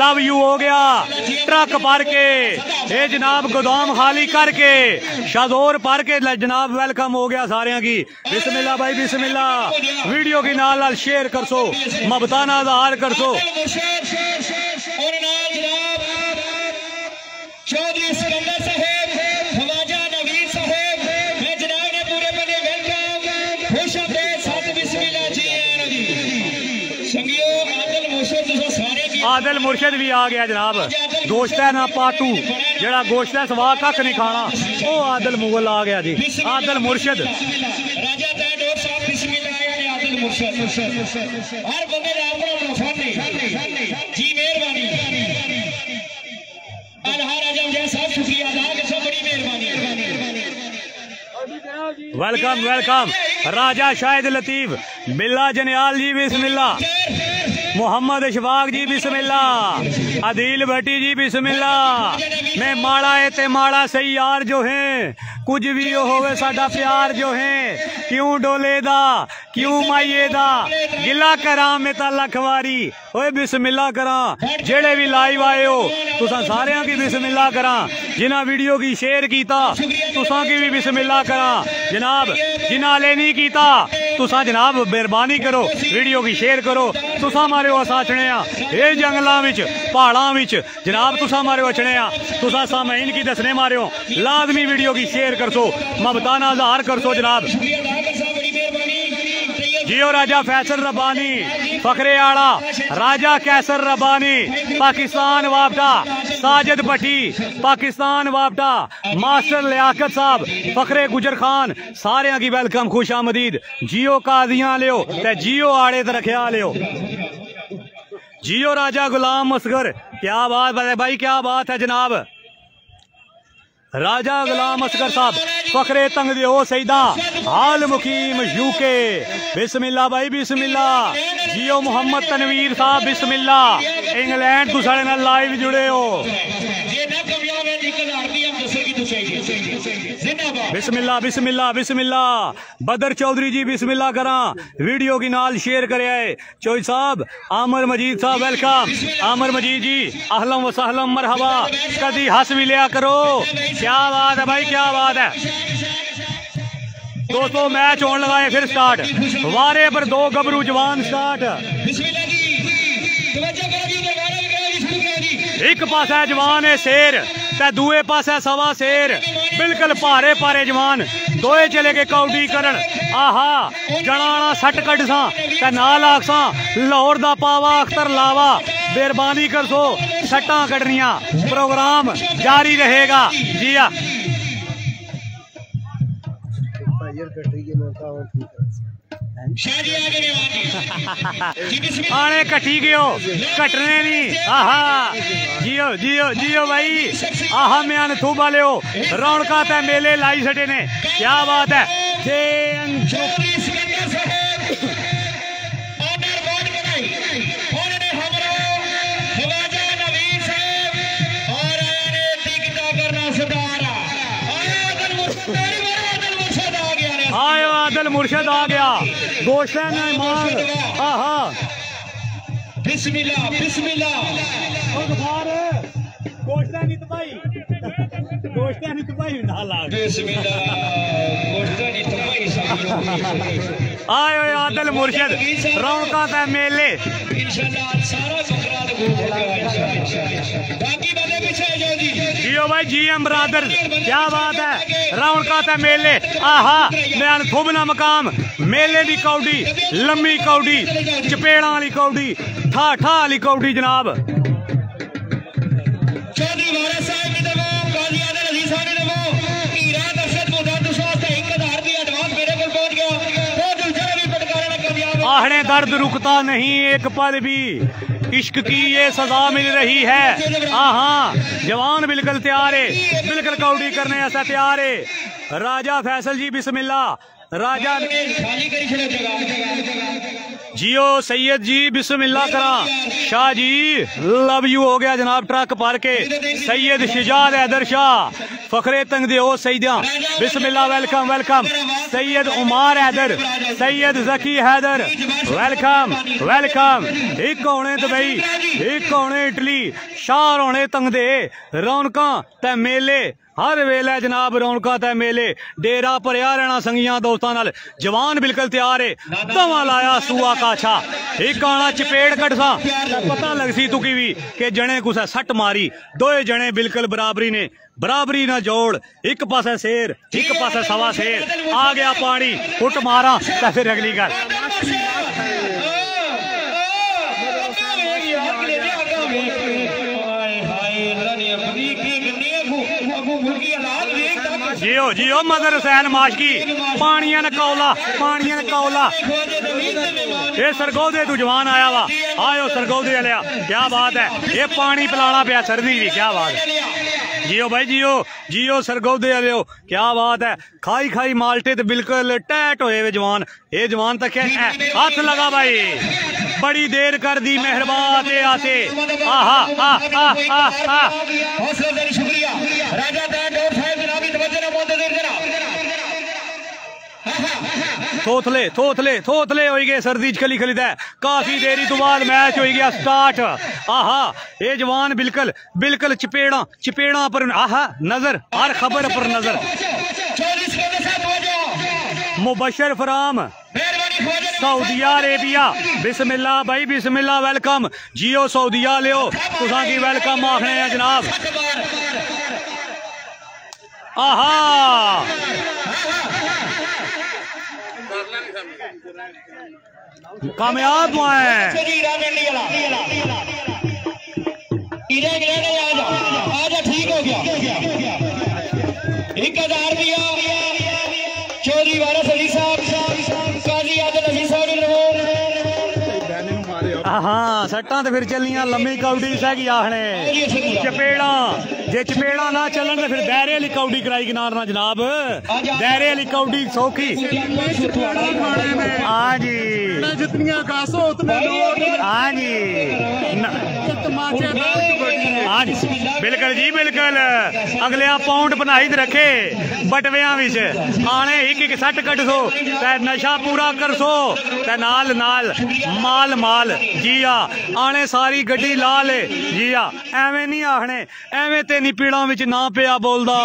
love you हो गया ट्रक भर के ये जनाब गोदाम खाली करके शादोर भर के जनाब वेलकम हो गया सारे की बिस्मिल्लाह भाई बिस्मिल्लाह वीडियो की नाल शेयर कर सो मबताना आधार कर सो चौधरी सिकंदर साहब खवाजा नवीर साहब मैं जनाब ने पूरे बने वेलकम खुश आमदीद साथ बिस्मिल्लाह जी संगियो आदिल मुर्शिद सारे की आदिल मुर्शिद भी आ गया जनाब गोश्त है ना पाटू जड़ा गोश्त है सवा कख नहीं खाना वो आदिल मुगल आ गया जी आदिल मुर्शिद राजा डोर साहब बिस्मिल्लाह आदिल मुर्शिद हर बंदे दा अपना मुनाफा नहीं जी मेहरबानी वेलकम वेलकम राजा शाहिद लतीफ बिल्ला जनियाल जी बिस्मिल्लाह मोहम्मद इशफाक जी बिस्मिल्लाह अदील भट्टी जी बिस्मिल्लाह मैं माड़ा है ते माड़ा सही यार जो है कुछ भी होवे साडा प्यार जो है क्यों डोले दा क्यों माइये दा गिला करा में ता लखवारी ओए बिस्मिल्लाह करा जेड़े भी लाइव आए हो तुसा सारियां की बिस्मिल्लाह करा जिन्हां वीडियो की शेयर कीता तुसा की भी बिस्मिल्लाह करा जनाब जिन्हां ले नहीं कीता तुसा जनाब मेहरबानी करो वीडियो की शेयर करो तुसा मारे असा अचने ये जंगलों में पहाड़ों में जनाब तुसा मारे अचने तुसा सामईन की दसने मारे हो लाजमी वीडियो की शेयर कर सो मबताना ज़ाहर कर सो जनाब जियो राजा फैसल रब्बानी फखरे आड़ा राजा कैसर रब्बानी पाकिस्तान वापटा साजिद भट्टी पाकिस्तान वापटा मास्टर लियाकत साहब फखरे गुजर खान सारे की वेलकम खुश आमदीद जियो कादियां लियो ते जियो आड़े ते रखिया लियो जियो राजा गुलाम असगर क्या बात है भाई क्या बात है जनाब राजा गुलाम असगर साहब फखरे तंग दियो सईदा हाल मुकीम यूके बिस्मिल्लाह भाई बिस्मिल्लाह जियो मोहम्मद तनवीर साहब बिस्मिल्लाह इंग्लैंड तो साढ़े नाल लाइव जुड़े हो बिस्मिल्लाह बिस्मिल्लाह बिस्मिल्लाह। बदर चौधरी जी बिस्मिल्लाह करा, वीडियो की नाल शेयर करे आए। चौधरी साहब आमर मजीद साहब वेलकम। आमर मजीद जी अहलम व सहलम मरहबा। कदी हंस भी लिया करो। क्या बात है भाई, क्या बात है दोस्तों। मैच होने लगा है फिर स्टार्ट। वारे पर दो गबरू जवान स्टार्ट। एक पास है जवान है शेर ते दूए पास है सवा शेर। बिल्कुल भारे भारे जवान दोए चले गए कौडी करन। आहा जनाना सट कट सा ते नाल आखसा लाहौर दा पावा अख्तर लावा। मेहरबानी कर सो सट्टा कटनिया, प्रोग्राम जारी रहेगा। जी हाँ आने कटी गयो कटने नहीं। आहा जियो जियो जियो भाई। आहा म्यान थूबा लियो रौनका ते मेले लाई सटे ने। क्या बात है आयो आदल मुर्शद आ गया। गोश्तन मांग। आहा बिस्मिल्लाह बिस्मिल्लाह। गोश्तन नित भाई गोश्तन नित भाई ना लाग। बिस्मिल्लाह गोश्तन नित भाई सब आयो आदल मुर्शद रौनका ते मेले। इंशाल्लाह सारा बकरा तो बाकी वाले पीछे जाओ जी। जियो भाई जी एम ब्रदर क्या बात है। रौनका ते मेले। आहा बयान थुबना मकाम मेले दी कौडी लम्मी कौडी चपेड़ा वाली कौडी ठा ठा वाली कौडी जनाब। चौधरी वारिस साहब की दवा गाजी आदल अजीज साहब की दवा हीरा दर्शक मुदद स्वास्थ्य 1000 की एडवांस मेरे को पहुंच गया। बहुत जल्दी भी पटकारे ना कर दिया। आहने दर्द रुकता नहीं एक पल भी, इश्क की ये सजा मिल रही है। आहा जवान बिल्कुल तैयार है, बिल्कुल कौडी करने ऐसा तैयार है। राजा फैसल जी बिस्मिल्लाह। राजा जियो सैयद जी बिस्मिल्लाह करा। शाह जी लव यू हो गया जनाब ट्रक पार के। सैयद शिजाद हैदर शाह फखरे तंग दे ओ सैयदा बिस्मिल्लाह वेलकम वेलकम। सैयद उमार हैदर सैयद जकी हैदर वेलकम वेलकम। एक होने दुबई एक होने इटली शाह होने तंग दे रौनका ते मेले हर वेले जनाब रौनका ते मेले। डेरा भरिया रहना संगियां दोस्तां नाल। जवान बिल्कुल तैयार है। दवा लाया सूआ काछा एक आना चपेड़ कटसा पता लग सी तुकी भी कि जने कुछ सट मारी। दोए जने बिल्कुल बराबरी ने बराबरी ना जोड़। एक पासे शेर एक पासे सवा शेर। आ गया पानी फुट मारा तो फिर अगली गल। जियो जियो मदर हुसैन माशकी पानिया ने कौला ये सरगोदे तू जवान आया वा। आयो सरगोदे लिया क्या बात है। ये पानी पिलाना पिया सर्दी भी क्या बात है। जियो भाई जियो जियो सरगोदे लियो क्या बात है। खाई खाई माल्टे तो बिल्कुल टैट होए वे जवान। ये जवान तक हाथ लगा भाई बड़ी देर कर दी मेहरबान आते। आहा आहा आहा शुक्रिया राजा थोथले थोथले थोथले हो गए सर्दी खली खलीदा है। काफी देरी तो बाद मैच हो गया स्टार्ट। आहा ये जवान बिल्कुल बिल्कुल चपेड़ा चपेड़ा पर आहा नजर हर खबर पर नजर। मुबशर फराम सऊदिया अरेबिया बिस्मिल्लाह भाई बिस्मिल्लाह वेलकम। जियो सऊदिया लियो तुसा की वेलकम आखने हैं जनाब। आहा कामयाब ठीक हो गया। 1000 रुपया चौधरी वारिस अली साहब काजी आदल अली साहब हाँ सट्टा तो फिर चलियां लम्मी कौडी सही आखने चपेड़ा जे चपेड़ा ना चलन तो फिर दायरे वाली कौडी कराई किनार ना जनाब। दायरे वाली कौडी सौखी। हाँ जी हाँ जी हाँ जी बिल्कुल जी बिल्कुल अगले पाउंड बनाई रखे बटविया आने एक सैट कट सो ते नशा पूरा कर सो ते नाल नाल माल माल जी आने सारी गड्डी ला ले जी एवें नहीं आखने एवें ते नी पीड़ा विच ना पिया बोलदा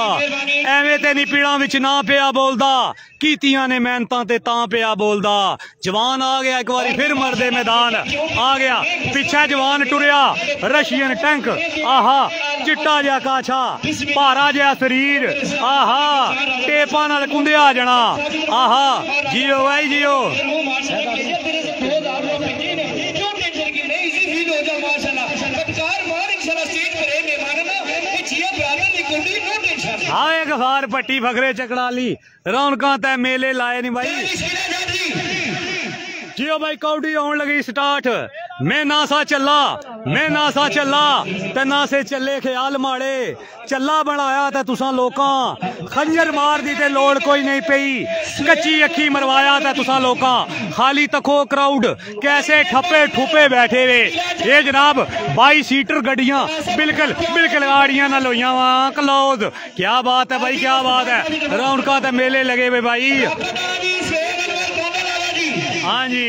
एवें ते नी पीड़ा विच ना पिया बोलदा कीतियां ने मेहनतां ते तां पिया बोलदा जवान आ गया एक बारी फिर मरदे मैदान आ गया पिछे जवान टुरिया रशियन टैंक आहा चिट्टा जिहा काछा भारा जिहा शरीर आहा टेपा नाल कुंदिया जाना आहा जियो भाई जियो हाँ एक बार पट्टी फकरे चकड़ाली रौनकां ते मेले लाए नहीं भाई जियो भाई कौडी आउन लगी स्टार्ट मैं नासा चला ते नासे चले ख्याल माड़े चला बनाया ते तुसां लोकां खंजर मार दी ते लोड़ कोई नहीं पई कच्ची अखी मरवाया ते तुसां लोकां खाली तको क्राउड कैसे ठप्पे ठुपे बैठे वे ये जनाब 22 सीटर गड्डियां बिल्कुल बिल्कुल गाड़ियां ना लोइयां वा क्लोज क्या बात है भाई क्या बात है रौनकां ते मेले लगे वे भाई हाँ जी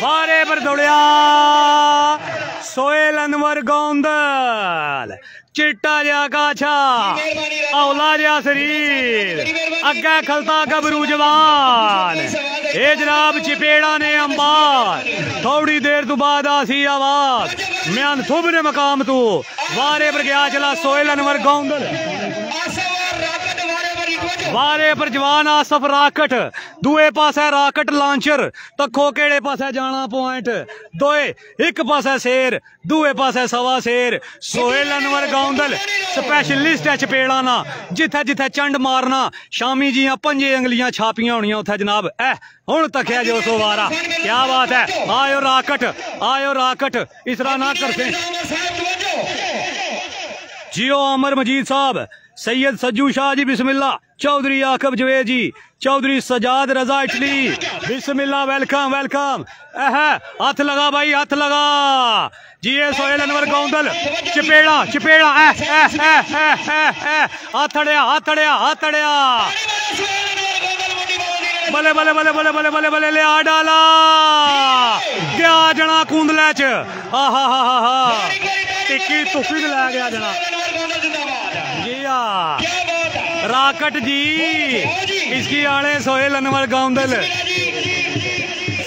बारे पर दौड़िया सोहेल अनवर गोंदल चिट्टा जिहा काछा औला जिहा शरीर अग्गे खलता गबरू जवान ए जनाब चपेड़ा ने अंबार थोड़ी देर तो बाद आसी आवाज म्यान थुबरे मकाम तू वारे पर गया चला सोहेल अनवर गोंदल वारे पर जवान आसफ राकट दुए पासे राकट लांचर तखो केड़े पासे जाना पॉइंट दोए एक पासे शेर दुए पासे सवा शेर सोहेल अनवर गोंदल स्पैशलिस्ट है चपेड़ा ना जिथे जिथे चंड मारना शामी जियां 5 अंगलियां छापियां होनियां उथे जनाब हुण तकिया जो सो वारा क्या बात है आयो राकट इसरा ना करते जियो अमर मजीद साहब सैयद सज्जू शाह जी बिस्मिल्लाह चौधरी आकब जवेद जी चौधरी सजाद रजा इटली बिस्मिल्लाह वेलकम वेलकम हाथ लगा भाई हाथ लगा जी सोहेल अनवर गोंदल चपेड़ा चपेड़ा हाथ अड़िया बले बले बले बले बले बले बले लिया डाला गया जना कुंदले च आहा टिक्की तुफी लै गया जना राकट जी इसकी आने सोहेल अनवर गोंदल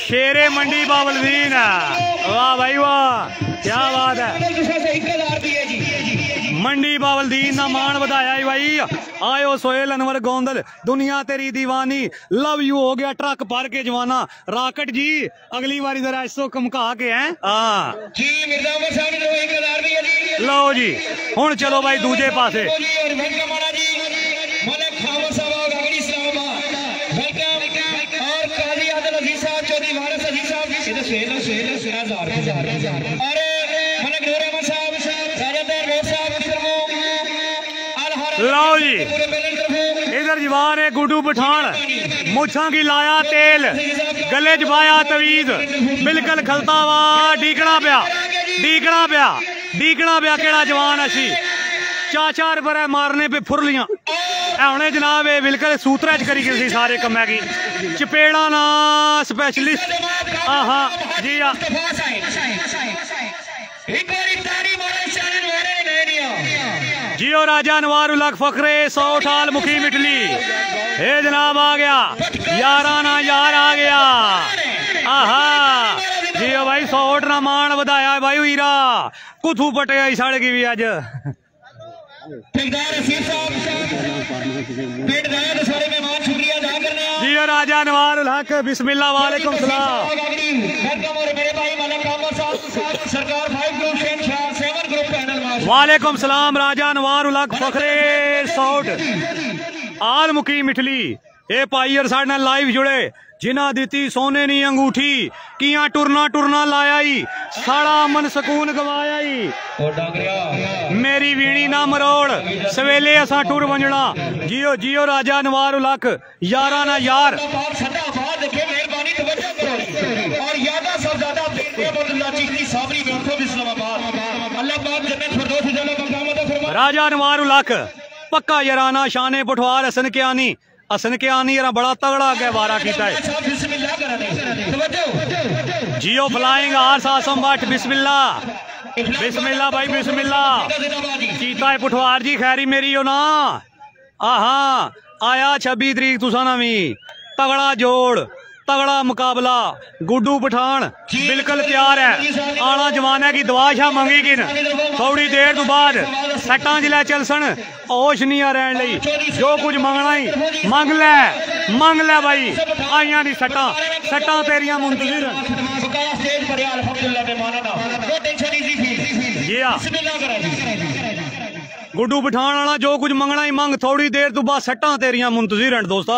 शेरे मंडी बावलदीन वाह भाई वाह क्या बात है मंडी बावलदीन ना मान बधाया भाई आयो सोहेल अनवर गोंदल दुनिया तेरी दीवानी लव यू हो गया ट्रक भर के जवाना राकट जी अगली बारी जरा इसो कमका के हैं लो जी हुण चलो भाई दूजे पासे लो जी इधर जवान है गुड्डू पठान मुछां की लाया तेल गले च पाया तवीज बिल्कुल खलता वा डीकना पिया केड़ा जवान असी 4 बरे मारने पे फुरलियां हुणे जनाब बिल्कुल सूत्रा च करी गई सारे कम्मै की चपेड़ा ना स्पैशलिस्ट आहा जी जियो राजा नवार उलग फखरे 100 ठाल मुखी मिटली हे जनाब आ गया याराना यार आ गया आहा जियो भाई 100 ना मान बधाया भाई हीरा कुथू पटे साढ़े की भी अज जियो राजा नवार उल हक बिस्मिल्लाह वालेकुम सलाम वालेकुम सलाम राजा नवार उल हक फखरे सौट आल मुकी मिठली ए भाई और साढ़े लाइव जुड़े जिन्ना दिती सोने नी अंगूठी किया टुरना टुरना लाया ही साड़ा अमन सकून गवाया ही मेरी वीणी ना मरोड़ सवेले असा टुर वंजना जियो जियो राजा नवार उलख यारा ना यार राजा नवार उलख पक्का यराना शाने पठवार हसन के आनी यार बड़ा तगड़ा अगे वारा किया है जियो फ्लाइंग आर्स आसम बट बिस्मिल्लाह बिस्मिल्लाह भाई बिस्मिल्लाह चीता है पठवार जी खैरी मेरी हो ना आहा आया 26 तरीक तुसा नवी तगड़ा जोड़ तगड़ा मुकाबला गुड्डू पठान बिल्कुल तैयार है आना जमाना की दुआ शा मंगी किन थोड़ी देर तो बाद सट्टां जिले चलसन होश नहीं आ रहन लई जो कुछ मंगना ही मंग ले भाई आइयां दी सट्टां तेरियां मुंतजिर गुड्डू पठान वाला जो कुछ मंगना ही मंग थोड़ी देर तो बाद सट्टां तेरियां मुंतजिर दोस्ता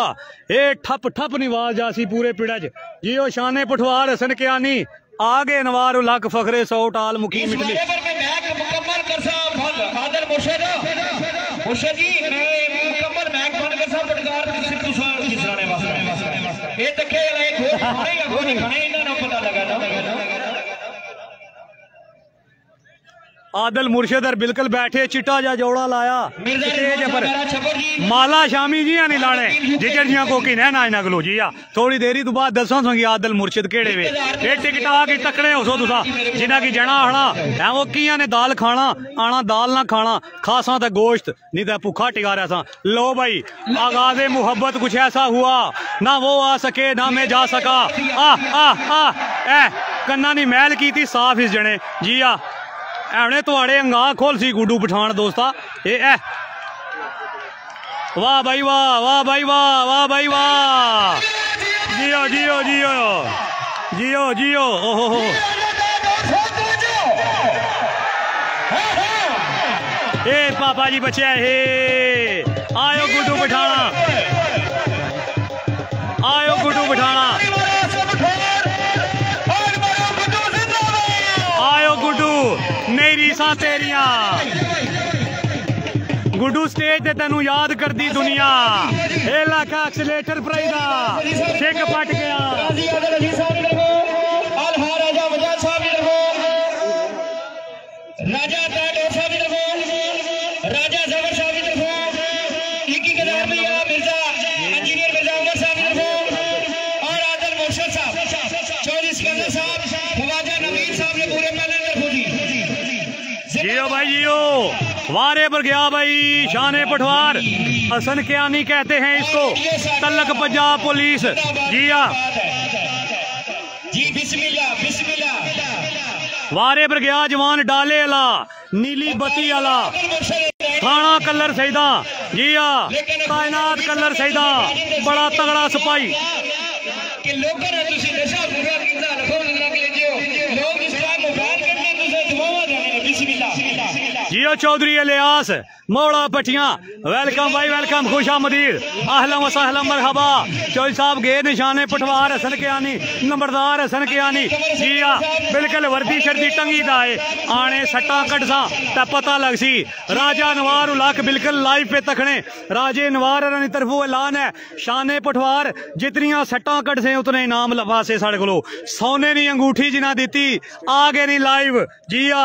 ए ठप ठप निवाज जासी पूरे पिड़ा च जियो शाने पठवार हसन के आनी आगे नवार उलख फखरे सौ टाल मुकीम इटली आदल मुर्शिदर बिल्कुल बैठे चिट्टा जा जोड़ा लाया स्टेज पर माला शामी जी नहीं लाने जिगर जिया कोकी ना इना गलो जी थोड़ी देरी तो बाद दसा संगी आदल मुर्शिद केड़े वे ये टिकट आके तकड़े हो सो तुसा जिन्ना की जना आना है वो किया ने दाल खाना आना दाल ना खाना खासा तो गोश्त नहीं तो भूखा टिका रहा सा लो भाई आगाज़े मुहब्बत कुछ ऐसा हुआ ना वो आ सके ना मैं जा सका कन्ना नी मैल की थी साफ इस जने जी एवने थोड़े अंगा खोल सी गुड्डू पठान दोस्ता ए वाह भाई वाह वाह भाई वाह वाह भाई वाह जियो जियो जियो जियो जियो ओहो ए पापा जी बचे हे आयो गुड्डू पठाना आयो गुड्डू नहीं रीसा तेरिया गुड्डू स्टेज ते तेनू याद कर दी दुनिया ए लाखा एक्सीलेटर प्राइदा शेक पट गया राजा ताडो साहब राजा जबर साहब मिर्जा इंजीनियर मिर्जा उमर साहब और आदल मोर्शद साहब चौधरी सिकंदर साहब ख्वाजा नवीन साहब ने पूरे जियो भाई जियो वारे पर गया भाई शाने पठवार हसन कियानी कहते हैं इसको तलक पंजाब पुलिस जिया जी बिस्मिल्लाह बिस्मिल्लाह वारे पर गया जवान डाले अला नीली बत्ती अला थाना कलर सहीदा जिया कायनात कलर सहीदा बड़ा तगड़ा सिपाही जियो चौधरी अलियास मोड़ा पटिया वेलकम भाई वेलकम खुश आमदीद आहलम व सहलम मरहबा चौधरी साहब गए निशाने पठवार हसन के आनी नंबरदार हसन के आनी जिया बिल्कुल वर्दी शर्दी टंगी दाए आने सट्टा कटसा ता पता लग सी राजा नवार उलख बिल्कुल लाइव पे तकने राजे नवार की तरफों ऐलान है शाने पठवार जितनियां सट्टा कट से उतने इनाम लफासे साढ़े को सोने नी अंगूठी जिन्हें दी आ गए नहीं लाइव जिया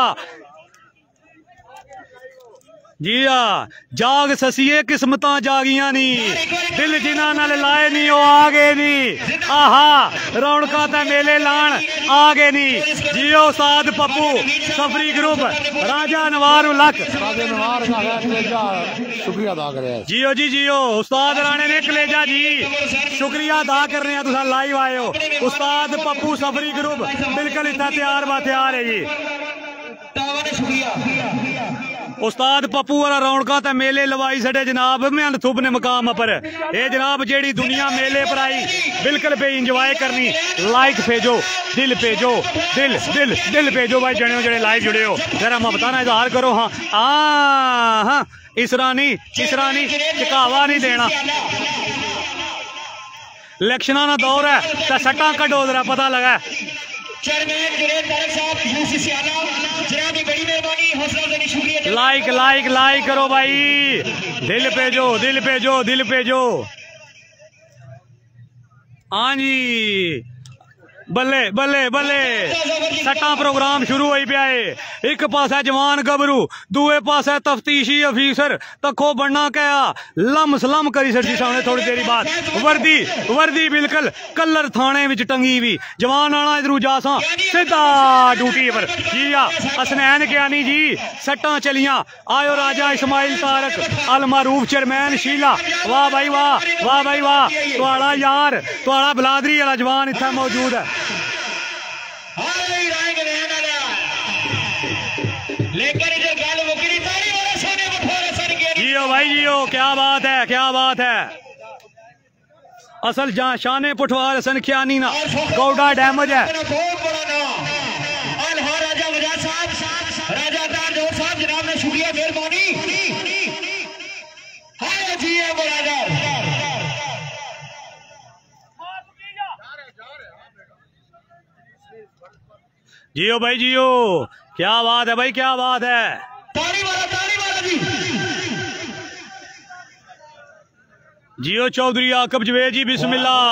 जिया जाग ससीए किस्मत जागिया नी दिल जिन्हां नाल लाए नी ओ आ गए नी आहा रौनका ते मेले लाण आ गए नी जियो उस्ताद पप्पू सफरी ग्रुप राजा नवार उलख शुक्रिया अदा करे जियो जी जियो उस्ताद राणे ने कलेजा जी शुक्रिया अदा कर रहे हैं तुसा लाइव आए हो उस्ताद पप्पू सफरी ग्रुप बिल्कुल इतना तैयार है जी शुक्रिया उस्ताद पप्पू वाला रौनका ते मेले लवाई सड़े जनाब मैं थुप ने मकाम पर ए जनाब जेड़ी दुनिया मेले पर आई बिल्कुल पे इंजॉय करनी लाइक भेजो दिल भेजो दिल दिल दिल भेजो भाई जने जड़े लाइव जुड़े हो जरा मैं बताना इजहार करो हाँ इसरानी चिकावा नहीं देना इलेक्शन का दौर है तो सट्टा कड्डो जरा पता लगा। लाइक लाइक लाइक करो भाई, दिल पे जो दिल पे जो दिल पे जो। हाँ जी बल्ले बल्ले बल्ले सट्टा प्रोग्राम शुरू हो पाया है। एक पास है जवान गबरू, दूए पास है तफ्तीशी अफीसर, तखो बनना क्या लम सलम करी सर सामने थोड़ी देरी बाद। वर्दी वर्दी बिल्कुल कलर थाने विच टंगी भी, जवान आना इधरू जा सा सीधा ड्यूटी पर। जी आ असनैन ज्ञानी जी सट्टा चलियां, आयो राजा इस्माइल तारक अल मारूफ चेयरमैन शीला। वाह भाई वाह, वाह भाई वाह, तुहाड़ा यार तुहाड़ा बलादरी वाला जवान इत्थे मौजूद है। जियो भाई जियो, क्या बात है क्या बात है। असल जहाँ शाने पुठवार सन ख्यानी ना गौडा डैमेज है। जनाब ने शुक्रिया मेहरबानी। जियो भाई जियो, क्या बात है भाई क्या बात है। ताली मारा जी। जियो चौधरी आकब जवेद जी बिस्मिल्लाह।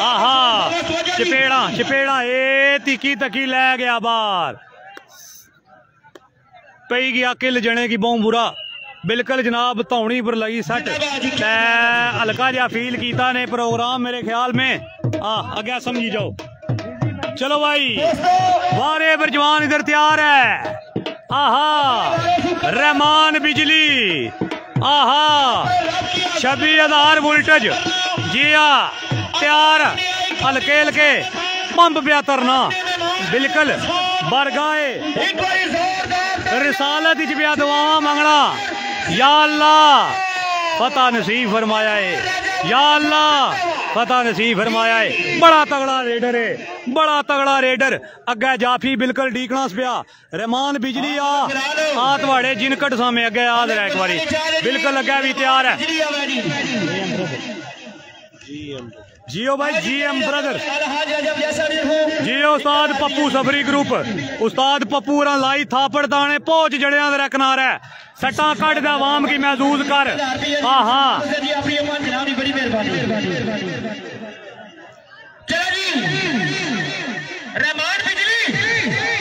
आहा चपेड़ा चपेड़ा ए तिकी तकी लै गया बाहर, पई गया किल जने की बहुत बुरा। बिल्कुल जनाब धौनी पर लगी सट, हल्का जा फील कीता ने प्रोग्राम मेरे ख्याल में। अगे समझी जाओ। चलो भाई वारे पर जवान इधर तैयार है। आहा रहमान बिजली, आहा 26,000 वोल्टेज। जी तैयार हल्के हल्के पंप पे तरना, बिल्कुल बरगाए रिसालत पे दुआ मंगना। या अल्लाह फतह नसीब फरमाया है, या अल्लाह फतह नसीब फरमाया है। बड़ा तगड़ा रेडर है, बड़ा तगड़ा रेडर। अगे जाफी बिल्कुल डीकना पिया। रहमान बिजली आ थोड़े जिनकट सामने अगे आ जरा एक बारी, बिल्कुल अगे भी तैयार है। जियो भाई GM ब्रदर, जियो उस्ताद पप्पू सफरी ग्रुप, उस्ताद पप्पू लाई थापड़ दाने पहुंच जड़िया दे किनारे सट्टा कट दे आवाम की महसूस कर।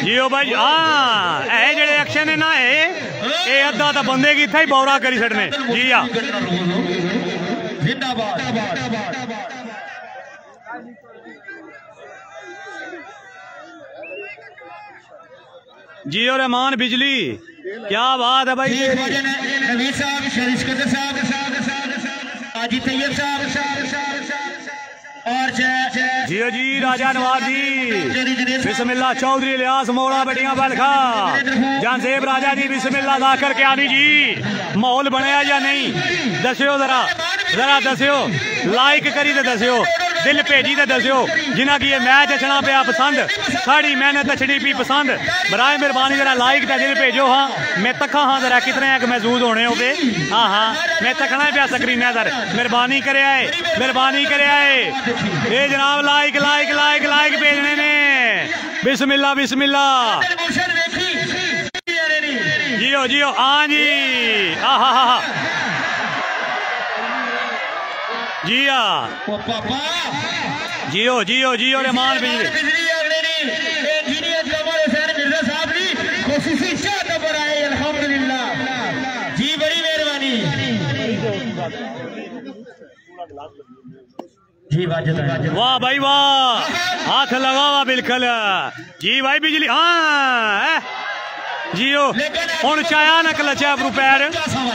जियो भाई हाँ जेड़े एक्शन है ना ये अद्धा तो बंदे की इत्थे ही बौरा करी छड़ने। जी आ जियो रहमान बिजली, क्या बात है भाई। नवीद साहब, शरीफ कदर साहब, हाजी तैयब साहब और जियो जी राजा नवाब जी बिस्मिल्लाह। चौधरी इलियास मोड़ा बटिया बलखा जानसेब राजा जी बिस्मिल्लाह जाकर के आनी जी। माहौल बनया या नहीं दस्यो, जरा जरा दस्यो, लाइक करी तो दस्यो, दिल भेजी तो दस्यो। जिन्हें की मैच अचना पाया पसंद, साड़ी मेहनत अचनी पी पसंद, बराए मेहरबानी जरा लाइक का दिल भेजो। हाँ मैं तखा हाँ जरा कितने एक महसूस होने हो गए। हाँ हाँ मैं तकना पाया स्क्रीन सर, मेहरबानी करे आए, मेहरबानी करे आए। ये जनाब लाइक लाइक लाइक लाइक भेजने ने। बिस्मिल्लाह बिस्मिल्लाह। जियो जियो हाँ जी, आहा जी जियो जियो जियो रहमान बिजली। जी बड़ी मेहरबानी जी। वाह भाई वाह, हाथ लगा हुआ बिल्कुल। जी भाई बिजली हाँ जियो हूँ चाया न कलचा पैर।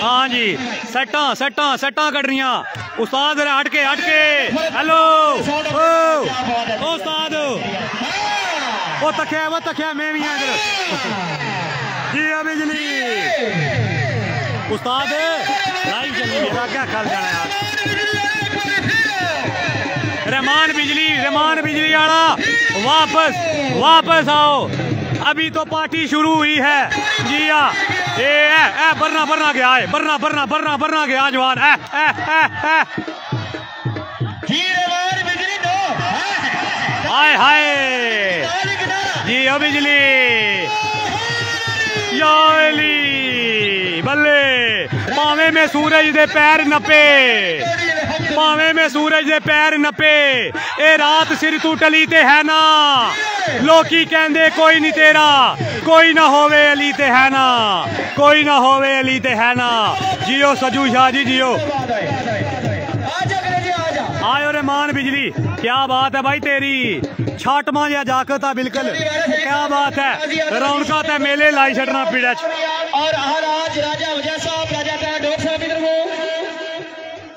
हाँ जी सट्टा सट्टा सट्टा कटनिया। उस्ताद हट के हट के। हेलो उस्ताद वो तख्या मैं भी इधर। जियो बिजली उस्ताद लाइव चली मेरा क्या ख्याल जाना यार। रहमान बिजली आना वापस आओ। अभी तो पार्टी शुरू हुई है जी हाँ। बरना गया है, बरना गया जवान। हाय जी ओ बिजली बल्ले पावे में सूरज दे पैर नपे ए रात सिर तू टली ते है ना। लोकी कहंदे कोई नहीं तेरा, कोई ना होवे अली ते है ना, कोई ना होवे अली ते है ना। जियो सजू शाह जी जियो। आयो रहमान बिजली, क्या बात है भाई तेरी छाटमा या जाकता बिल्कुल क्या बात है। रौनका ते मेले लाई छड़ना पीड़ा और आज राजा वजह साहब राजा का डॉक्टर साहब इधर हो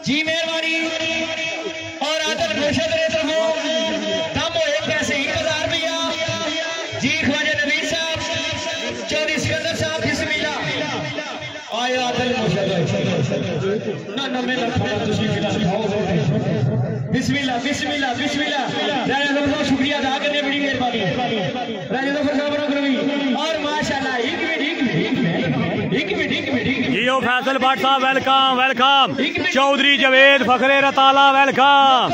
जी मेहरबानी और आदर मुर्शद इधर हो दाम हो एक पैसे 1000 रुपया जी ख्वाजा नबीर साहब चौधरी सिकंदर साहब बिस्मिल्लाह आयो आदर मुर्शद ना मैं रखा तुसी बिस्मिल्लाह राजा लोगों शुक्रिया अदा करने बड़ी मेहरबानी राजा लोगों साहब और माशाल्लाह एक मिनट जियो फैसल भट्ट साहब वेलकम। चौधरी जवेद फखरे रताला वेलकम।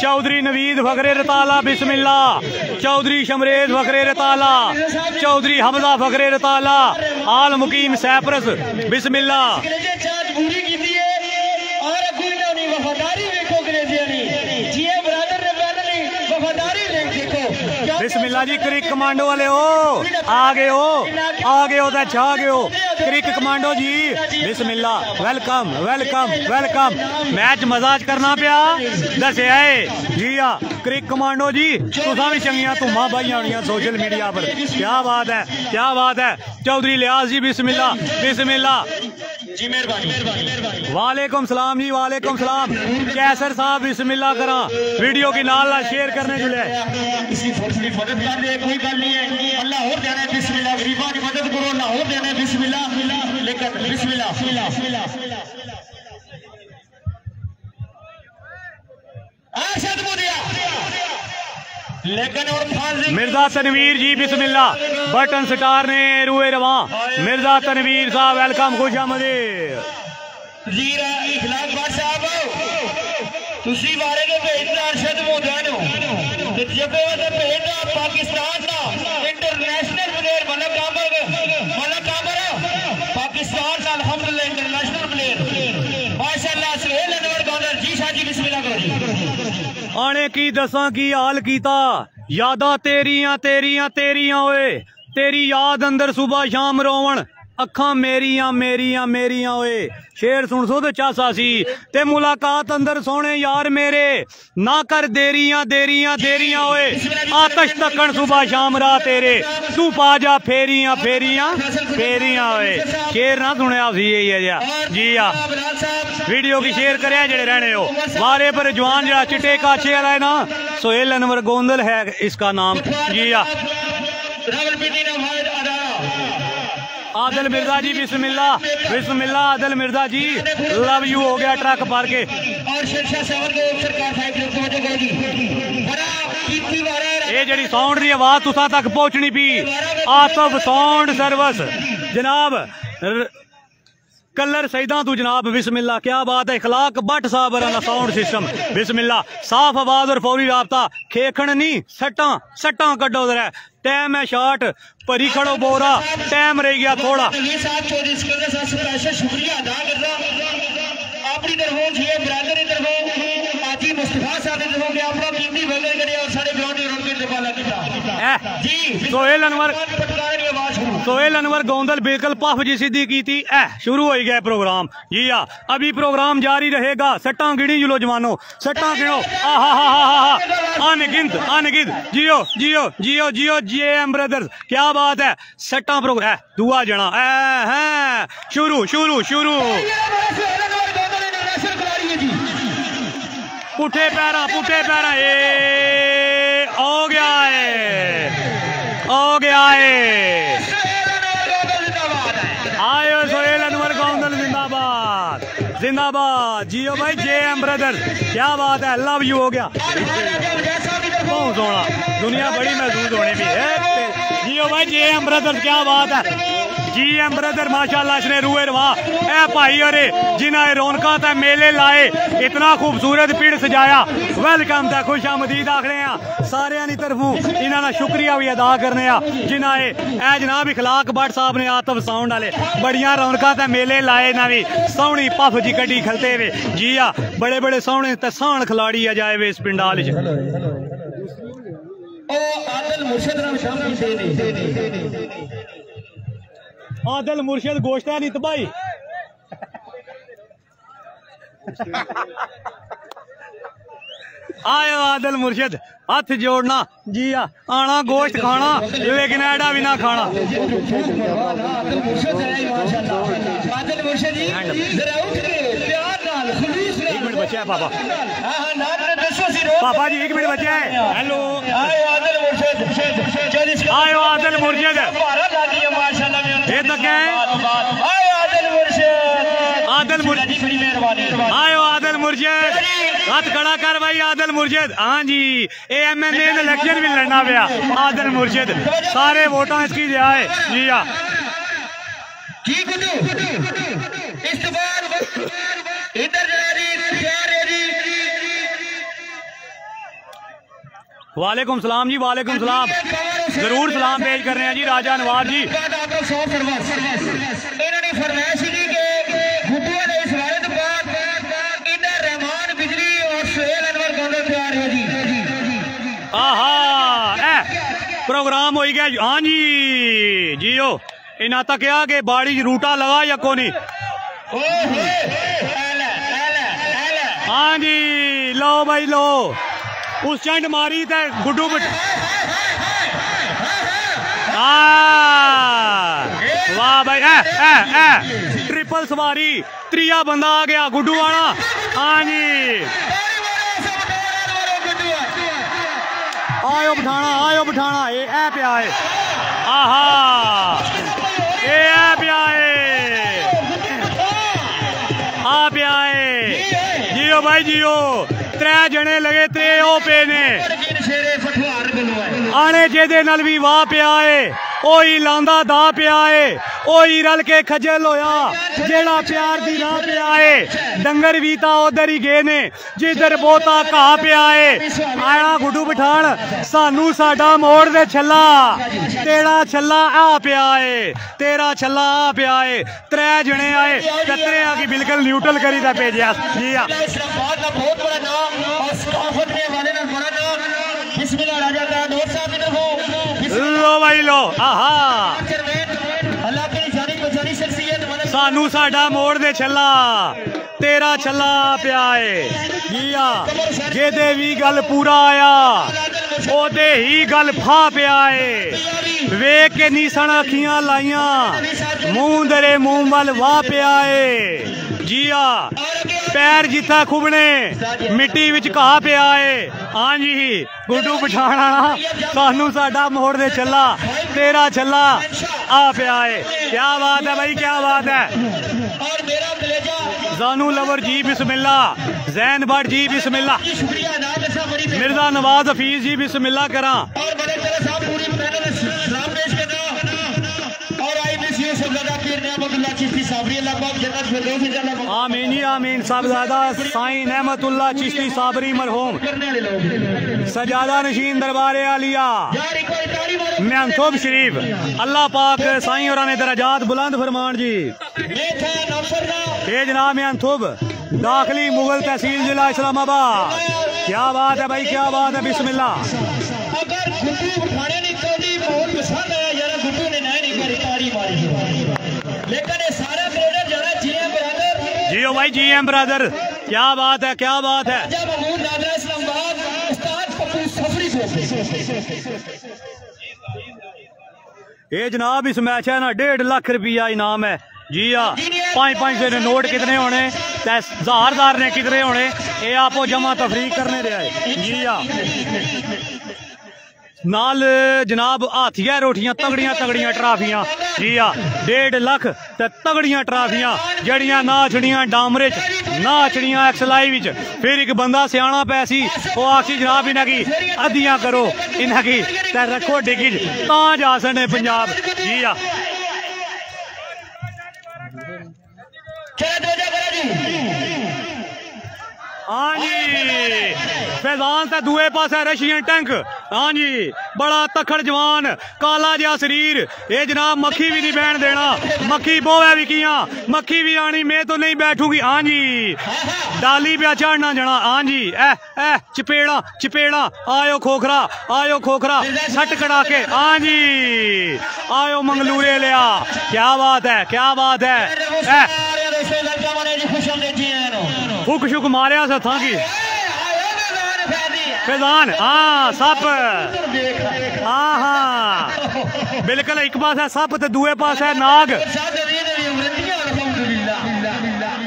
चौधरी नवीद फखरे रताला बिस्मिल्लाह। चौधरी शमरेज फखरे रताला। चौधरी हमजा फखरे रताला। आल मुकीम सैप्रस बिस्मिल्लाह। बिस्मिल्लाह जी। क्रिक कमांडो वाले हो आ गए हो तो छा गए हो। क्रिक कमांडो जी बिस्मिल्लाह वेलकम। मैच मजाज करना पिया दसे आए जी हाँ। क्रिक कमांडो जी तुसा भी चंगिया धुमा पाई होनियां सोशल मीडिया पर। क्या बात है। चौधरी लियाज जी बिस्मिल्लाह जी मेहरबानी। वालेकुम सलाम जी वालेकुम सलाम। कैसर साहब बिस्मिल्लाह करा वीडियो की नाल शेयर करने जुले। इसी मदद कर दे कोई गल नहीं है। अल्लाह और देना है बिस्मिल्लाह। गरीबों की मदद करो अल्लाह और देना है बिस्मिल्लाह। लेकिन बिस्मिल्लाह आशद मुदिया लेकिन और मिर्जा तनवीर जी बिस्मिल्लाह। बटन स्टार ने रुए रवा। मिर्जा तनवीर साहब वेलकम खुश आमदीद। जीरा इखलाक बात साहब तुसी बारे के भेजना अरशद मोदानो ते जब वो भेजना पाकिस्तान का इंटरनेशनल प्लेयर मलक कामर पाकिस्तान का अल्हम्दुलिल्लाह इंटरनेशनल प्लेयर माशाल्लाह सुहेल अनवर गौंडल जी शाह जी बिस्मिल्लाह करो जी। आने की दसा की हाल कीता यादा तेरियां ओए तेरी याद अंदर सुबह शाम रोवण अखा मेरियां ओए। शेर सुन सो चासा सी ते मुलाकात अंदर सोने यार मेरे ना कर देरियां ओए। आतश तकन सुबह शाम राह तेरे तू पा जा फेरियां ओए। शेर ना सुने यही है जी हाँ। वीडियो की शेयर करे जेड़े रहने हो वारे पर जवान जरा चिट्टे काछे वाला है ना सुहेल अनवर गोंदल है इसका नाम जी हाँ। आदिल मिर्जा जी बिस्मिल्लाह आदिल मिर्जा जी लव यू हो गया ट्रक पार के। ये जड़ी साउंड दी आवाज तुसा तक पहुंचनी पी आतफ साउंड सर्विस जनाब कलर सईदा तू जनाब बिस्मिल्लाह। क्या बात है। इखलाक भट्ट साहब साउंड सिस्टम बिस्मिल्लाह। साफ आवाज और फौरी राबता खेखण नहीं सट्टा कड्डो जरा। टाइम है शॉट भरी खड़ो बोरा टाइम रह गया थोड़ा। शुक्रिया अदा करना अपनी तरफों जी ब्रदर इधर हो आजी मुस्तफा साहब इधर हो गया अपना कीमती वक्त करे और सारे ग्राउंड में रोक के दबाला किया जी। सोहेल अनवर गोंदल बिल्कुल पफ जी सीधी की थी। शुरू हो गया प्रोग्राम जी हाँ। अभी प्रोग्राम जारी रहेगा। सट्टा गिनी जुलो जवानो सट्टा गिनो अनगिनत जियो JM ब्रदर्स क्या बात है। सट्टा प्रोग्राम दुआ जना शुरू पुठे पैरा ए हो गया है। आयो सोहेल अनवर गोंदल जिंदाबाद जियो भाई JM ब्रदर, क्या बात है, लव यू हो गया। बहुत सोना, दुनिया बड़ी महसूस होनी भी है। जियो भाई JM ब्रदर्स, क्या बात है। GM ब्रदर माशाल्लाह इसने रूए रवा ए भाई अरे जिन्हें रौनका ते मेले लाए, इतना खूबसूरत पीड़ सजाया। वेलकम ते खुश आमदीद आखने सारे की तरफों इन्होंने शुक्रिया भी अदा करने जिन्हें ए जनाब इखलाक भट्ट साहब ने आतफ साउंड वाले बड़िया रौनका ते मेले लाए ना भी सोहनी पफ जी कड्डी खलते वे। जी आ बड़े बड़े सोहने ते सहन खिलाड़ी आ जाए वे इस पिंडाल च। आदिल मुर्शिद गोश्त है नहीं तो भाई आयो आदिल मुर्शिद हथ जोड़ना जी आ आना गोश्त खाना लेकिन एडा भी ना खाना। एक मिनट बचा है पापा, पापा जी 1 मिनट बचा है। हेलो आयो आदिल मुर्शिद, ये तो क्या है आदिल मुर्शिद, आयो आदिल मुर्शिद हाथ खड़ा कर भाई आदिल मुर्शिद। हाँ जी AMNA इलेक्शन भी लड़ना पिया आदिल मुर्शिद, सारे वोटा इसकी जाए। जी हाँ वालेकुम सलाम जी, वालेकुम सलाम, जरूर सलाम पेश कर रहे हैं जी राजा नवाज जी। प्रोग्राम हो गया। हाँ जी जियो इना तक क्या के बाड़ी रूटा लगा या कोनी। हाँ जी लो भाई लो, उस चंड मारी थे गुड्डू वाह भाई ट्रिपल सवारी, त्रिया बंदा आ गया गुड्डू आना। हाँ जी आयो बिठाना ये ऐ पिया है। आहा ये ऐ पिया है, आ पिया है। जियो भाई जियो, 3 जने लगे ते ओ पे ने आने जेदे नाल भी वाह पिया है, ओही लांदा दा पिया है, ओही रल के खजल होया जेड़ा प्यार दी राह पिया है। डंगर भी ता उधर ही गए ने जिधर बोता घा पिया है। आया गुड्डू पठान सानू साडा मोड़ दे छला, तेरा छला आ पिया है, तेरा छला आ पिया है। 3 जने आए कतरे आके बिल्कुल न्यूट्रल करी दा भेजा। जी हां लो भाई लो, आहा सानू साडा मोड़ दे छला, तेरा छला पिया है। जिया जेदे भी गल पूरा आया ओदे ही गल फा पिया है। वेख के नीसन अखियां लाइया मुंह दरे मुंह वाल वाह पिया है। जिया पैर जिथा खुबने मिट्टी विच घा पिया है। हाँ जी गुड्डू पठाना सानू साडा मोड़ दे छला, तेरा छला आ पिया है। क्या बात है भाई, क्या बात है। जानू लवर जी बिस्मिल्ला, जैन भट्ट जी बिस्मिल्ला, मिर्जा नवाज हफीज जी बिस्मिल्ला करा। आमीन जी आमीन। साहबजादा साईं नेमतुल्लाह चिश्ती साबरी मरहूम, सजादा नशीन दरबारे आलिया म्यांथोब शरीफ, अल्लाह पाक साईं और ने दराजात बुलंद फरमान जी। ये जनाब म्यांथोब दाखिली मुगल तहसील जिला इस्लामाबाद। क्या बात है भाई, क्या बात है। बिस्मिल्ला जियो भाई GM ब्रदर, क्या बात है, क्या बात है। ये जनाब इस मैच है ना 1.5 लाख रुपया इनाम है। जी हाँ 5-5 के नोट कितने होने, 1000 ने कितने होने, ये आपको जमा तफरीक करने रहा है। जी हाँ नाल जनाब हाथिया रोटियां तगड़ियां तगड़ियां ट्राफियां जी आ 1.5 लाख ते तगड़ियां ट्राफियां जड़ियां ना छड़ियां डामरे च ना छड़ियां एक्सलाई विच। फिर एक बंदा सियाना पैसी वो आखी जनाब इन्हां की अद्धियां करो इन्हां की ते रखो डिग्गी तां जा सकने पंजाब जी आ। हाँ जी फैजान ते दुए पासे रशियन टैंक। हाँ जी बड़ा तखड़ जवान काला जिहा शरीर ये जनाब मक्खी भी नहीं बैठ देना मक्खी बोवे भी किया मक्खी भी आनी मैं तो नहीं बैठूंगी। हाँ जी डाली पे चढ़ना जाना। हाँ जी ए चपेड़ा चपेड़ा आयो खोखरा सट कड़ा के। हाँ जी आयो मंगलूरे लिया क्या बात है क्या बात है। फुक शुक मारिया सा था की फैजान। हाँ सप हाँ बिल्कुल एक पास है सप ते दुए पास है नाग।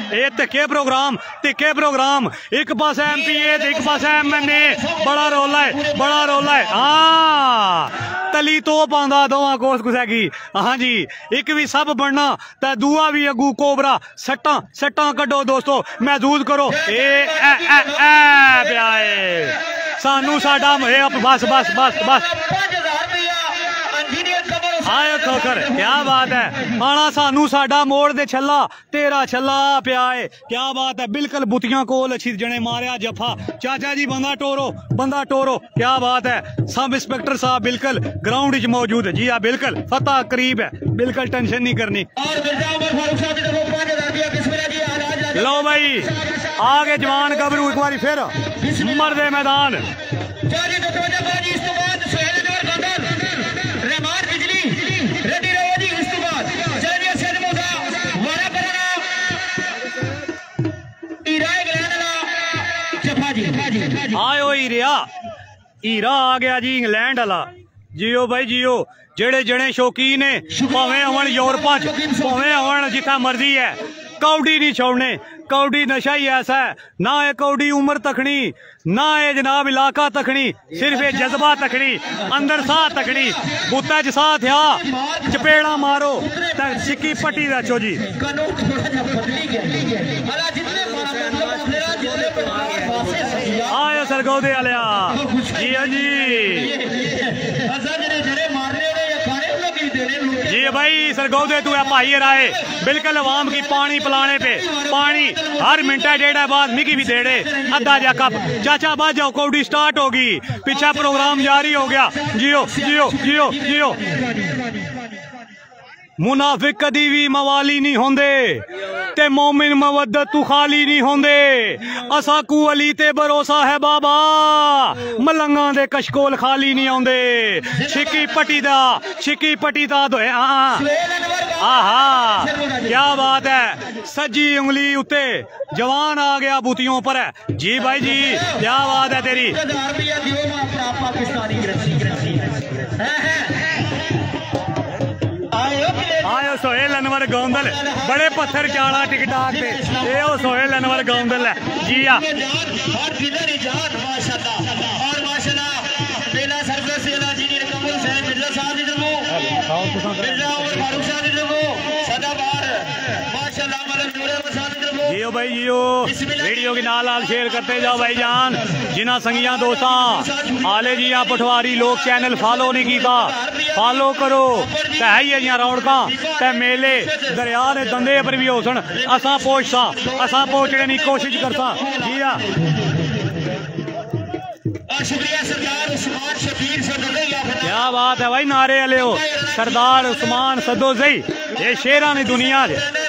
ये तिक्के प्रोग्राम एक पास है MPA एक पास है MNA बड़ा रोला है। हाँ तली तो पांदा दोवां कोस कुसै की। हाँ जी एक भी सब बनना ते दूआ भी अगू कोबरा सट्टां कड्डो दोस्तों महसूस करो ए प्याए सानू साडा बस आए खोखर क्या बात है आना सानू साडा मोड़ दे छल्ला तेरा छल्ला पिया है क्या बात है। बिल्कुल बुतियां कोल अच्छी जने मारिया जफा चाचा जी बंदा टोरो क्या बात है। सब इंस्पेक्टर साहब बिल्कुल ग्राउंड विच मौजूद है जी हाँ बिल्कुल फतह करीब है बिल्कुल टेंशन नहीं करनी। लो भाई आगे जवान गबरू एक बार फिर मरदे मैदान। आयो हीरा आ गया जी इंग्लैंड वाला जियो भाई जियो जेड़े जने शौकीन ने भावें आवन यूरोपा च भावें आवन जिथा मर्जी है कौडी नहीं छोड़ने। कौडी नशा ही ऐसा है ना है कौडी उम्र तकनी ना है जनाब इलाका तकनी सिर्फ ये जज्बा तकनी अंदर साह तकनी बुता च साह थिया चपेड़ा मारो सिक्की पट्टी रचो जी। आयो सरगोदे आलिया जी भाई सरगोदे तू है भाई राय बिल्कुल अवाम की पानी पिलाने पे पानी हर मिनटा डेढ़ बाद मिगी भी दे दे अद्धा जा कप चाचा बाद जाओ कौडी स्टार्ट होगी पीछा प्रोग्राम जारी हो गया जियो जियो जियो जियो। मुनाफिक कदी भी मवाली नहीं होंदे ते मोमिन मवद्दत तू खाली नहीं होंदे असा कू अली ते भरोसा है बाबा मलंगा दे कशकोल खाली नहीं आउंदे। छिकी पट्टी दा दोए आहा क्या बात है सज्जी उंगली उत्ते जवान आ गया बुतियों पर है जी भाई जी क्या बात है तेरी। आयो सोहेल अनवर गौंदल बड़े पत्थर चाड़ा टिकटाक पे ये सोहेल अनवर गौंदल है जी आ। जियो भाई जियो वीडियो की नाल शेयर करते जाओ भाई जान जिन्हें संगिया दोस्तां आले जी पटवारी लोग चैनल फॉलो नहीं किया फॉलो करो है ही रौनका ते मेले दरिया ने दंदे पर भी हो सन असा पहुंचसा असा पहुंचने की कोशिश करता जी हाँ। क्या बात है भाई नारे वाले हो सरदार उस्मान सदो जई ये शेरा ने दुनिया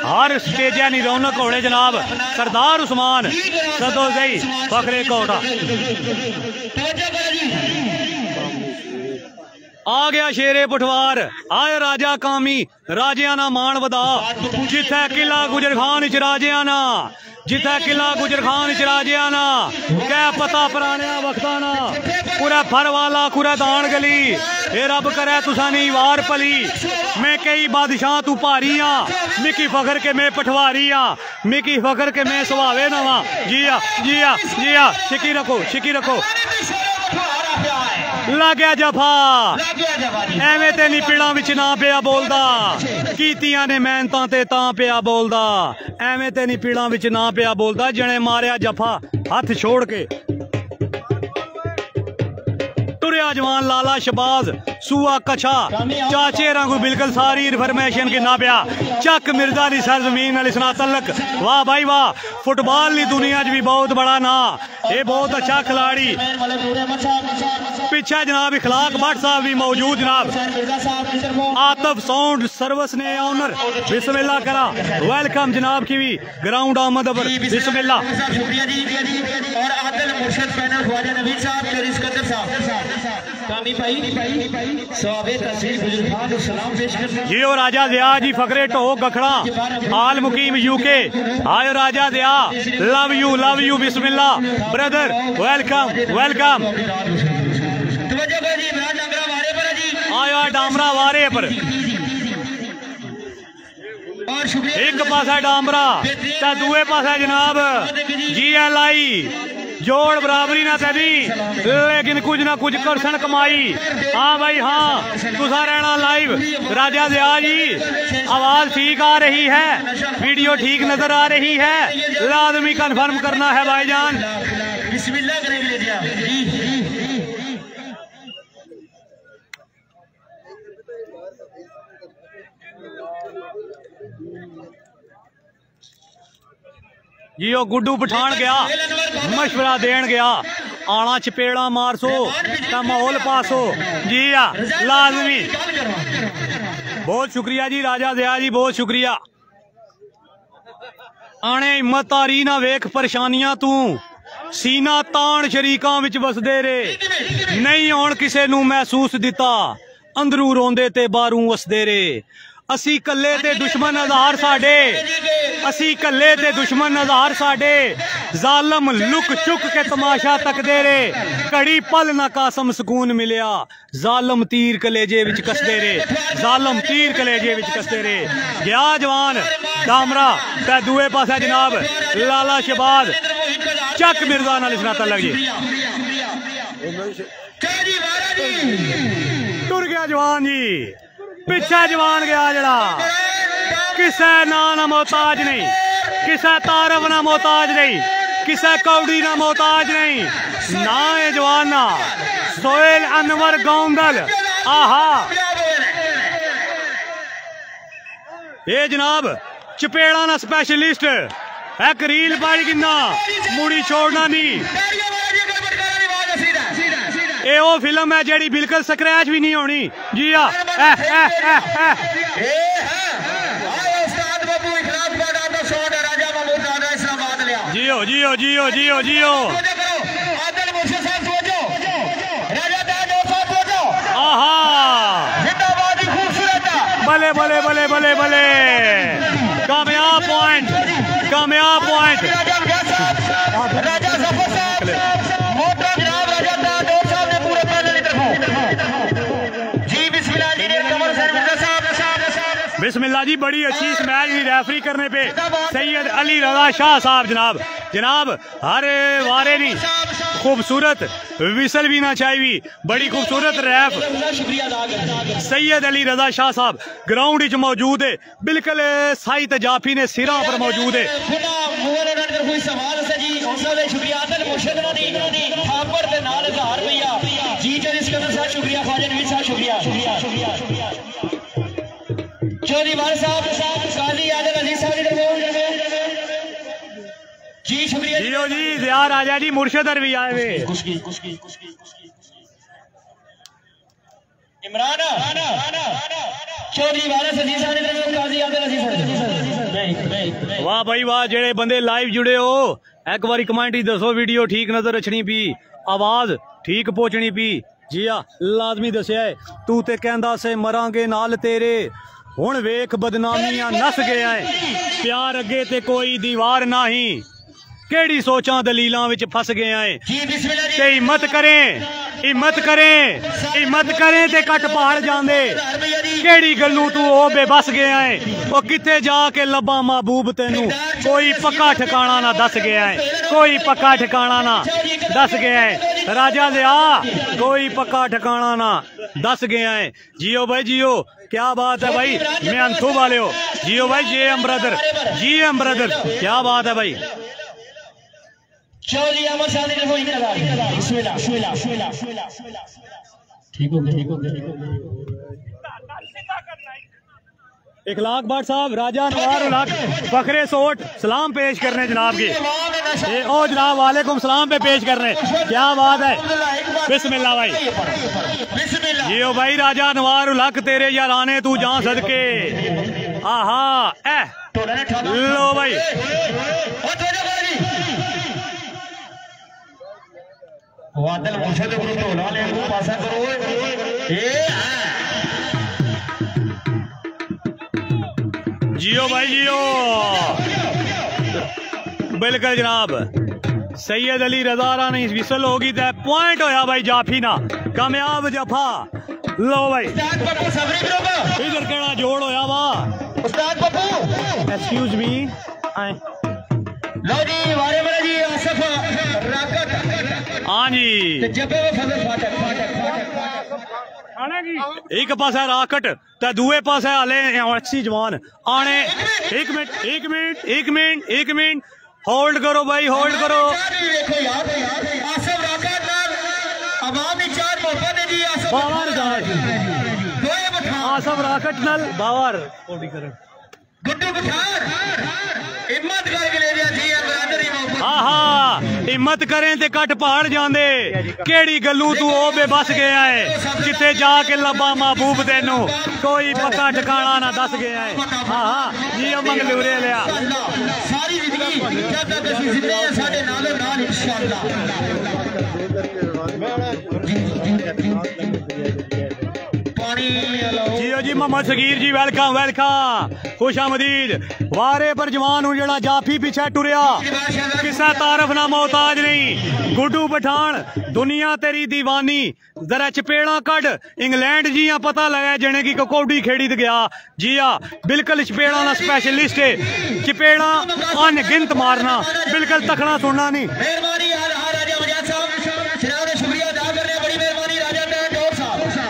हर स्टेजा नी रौनक होने जनाब सरदार उस्मान सदो जई फखरे कोटा आ गया शेरे पठवार आए राजा कामी राजिया ना मान वदा जिथे किला गुजर खान च राजिया ना जिथे किला गुजर खान च राजिया ना क्या पता पुराने वक्ता ना पूरा फर वाला पूरा दान गली ये रब करे तुसा नी वार पली मैं कई बादशाह तू भारी हाँ मिकी फखर के मैं पठवारी हाँ मिकी फखर के मैं सुहावे नवा जी आ जी आ जी आ शिकी रखो लग गया जफा एवें ते नहीं पिड़ा विच ना पिया बोलदा कीतियां ने मेहनतां ते तां पिया बोलदा एवें ते नहीं पिड़ा विच ना पिया बोलदा जने मारिया जफा हथ छोड़ के तुरिया जवान लाला शबाज सूआ कछा चाचे रंगू बिल्कुल सारी इन्फॉर्मेशन की ना पिया चक मिर्जा दी सरजमीन नाल इसना तलक वाह भाई वाह फुटबॉल दी दुनिया च भी बहुत बड़ा ना ये बहुत अच्छा खिलाड़ी पीछे जनाब इखलाक भट्ट साहब भी मौजूद जनाब आतफ साउंड सर्विस ने ऑनर बिस्मिल्लाह करा वेलकम जनाब की भी ग्राउंड आमद पर बिस्मिल्लाह और आदिल मुर्शिद पैनल ख्वाजा नवीद साहब और इसकंदर साहब कामी भाई सवाबे तस्वीर बुजुर्गान को सलाम पेश करना जी और राजा दया जी फकरे टोक गखड़ा आल मुकीम यूके आयो राजा दया लव यू बिस्मिल्लाह ब्रदर वेलकम वेलकम तवज्जो करो जी इमरान डामरा वारे पर जी आयो डामरा वारे पर और शुक्रिया एक पासा डामरा ते दूए पासा जनाब GLI जोड़ बराबरी ना कदी लेकिन कुछ ना कुछ करसन कमाई हाँ भाई हाँ तुसा रहना लाइव राजा दया जी आवाज ठीक आ रही है वीडियो ठीक नजर आ रही है लाजमी कंफर्म करना है भाईजान बिस्मिल्लाह करेंगे जी जी ओ गुड्डू पठान गया मशवरा देन गया आना चपेड़ा मारसो ता माहौल पासो जी लाजमी बहुत शुक्रिया जी राजा दया जी बहुत शुक्रिया आने हिम्मत तारी ना वेख परेशानियां तू सीना तान शरीकां विच वसदे रे नहीं होण किसे नू महसूस दिता अंदरू रोंदे ते बारू वसदे रे असी कल्ले ते दुश्मन हज़ार साडे असी कल्ले ते दुश्मन हज़ार साडे जालम लुक चुक के तमाशा तकदे रे कड़ी पल ना कासम सुकून मिलिया जालम तीर कलेजे विच कसदे रे जालम तीर कलेजे विच कसदे रे गया जवान डामरा ते दुए पासे जनाब लाला शबाज चक मिर्जा नाल इसना तलक जी टुर गया जवान जी पिछा जवान गया जड़ा किसे ना मोहताज नहीं किसे तारफ ना मोहताज नहीं किसे कौड़ी ना मोहताज नहीं ना है जवान ना सोहेल अनवर गौंदल आहा ये जनाब चपेड़ा ना स्पेशलिस्ट एक रील पाई किन्ना मुड़ी छोड़ना नहीं ये वो फिल्म है जेड़ी बिल्कुल स्क्रैच भी नहीं होनी जी हाँ जियो जियो जियो जियो जियो भले भले भले भले भले कामयाब पॉइंट बिस्मिल्लाह जी बड़ी अच्छी इस मैच की रेफरी करने पे सैयद अली रजा शाह साहब जनाब हर वारे नहीं खूबसूरत विसल भी ना चाहिए बड़ी खूबसूरत रैफ सैयद अली रजा शाह साहब ग्राउंड विच मौजूद है बिल्कुल साई जाफी ने सिरा पर मौजूद है जियो जी जिया राजा जी मुर्शदर भी आए हुए इमरान वाह भाई वाह जेड़े बंदे लाइव जुड़े हो एक बारी कमेंट ही दसो वीडियो ठीक नजर रखनी पी आवाज ठीक पहुंचनी पी जी हाँ लाजमी दसिया तू ते कहंदा से मरांगे नाल तेरे हुण वेख बदनामियां नस गया है प्यार अगे ते कोई दीवार नहीं केड़ी सोचां दलीलां विच फस गए हैं ते हिम्मत करें ते कट पहाड़ जांदे केड़ी गल्लू तू ओ बेबस गया है ओ किथे जाके लब्बा महबूब तेनू कोई पक्का ठिकाना ना दस गया है कोई पक्का ठिकाना ना दस गया है राजा लिया कोई पक्का ठिकाना ना दस गया है। जियो भाई जियो, क्या बात है भाई, मेहनतू वाले हो। जियो भाई G M brother, G M brother, क्या बात है भाई। ठीक हो गया। इखलाक भट्ट साहब, राजा नवार उलक फखरे सोट सलाम पेश करने जनाब की। ओ जनाब वालेकुम सलाम पे पेश करने, क्या बात है। बिस्मिल्लाह भाई, जियो भाई राजा नवार उलक तेरे याराने तू जा सदके। आहा लो भाई, जियो भाई जियो, बिल्कुल जनाब। सैयद अली रजा रानी विसल होगी तो पॉइंट होया भाई जाफी ना कामयाब जफा। लो भाई इधर केड़ा जोड़ होया वाह। एक्सक्यूज मी, लो जी वारे वाले जी आसफ राकट। हाँ जी, एक पास है राकट तो दूए पास है हले अच्छी जवान आने। एक मिनट एक मिनट एक मिनट एक मिनट होल्ड करो भाई, होल्ड करो। बावर आसफ राकट नल बावर हिम्मत करें ते कट पहाड़ जांदे। केड़ी गलू तू ओ बेबस गया है, जिथे जाके लब्बा महबूब तेनू कोई पक्का ठिकाना ना दस गया है। हाँ जी मंगलूरे लिया सारी जिंदगी जब तक असि जिंदे हैं साडे नालों नाल इंशाअल्लाह। जियो जी मोहम्मद सगीर जी वेलकम वेलकम, खुश आमदीद। वारे पर जवान हूं जड़ा जाफी पीछे टुरिया, किसा तारफ ना मोहताज नहीं। गुड्डू पठान दुनिया तेरी दीवानी, जरा चपेड़ा कड इंग्लैंड जिया पता लगा जने की कौडी खेड़ी गया। जिया बिल्कुल चपेड़ा ना स्पेशलिस्ट है, चपेड़ा अनगिनत मारना, बिल्कुल तखना सुनना नहीं।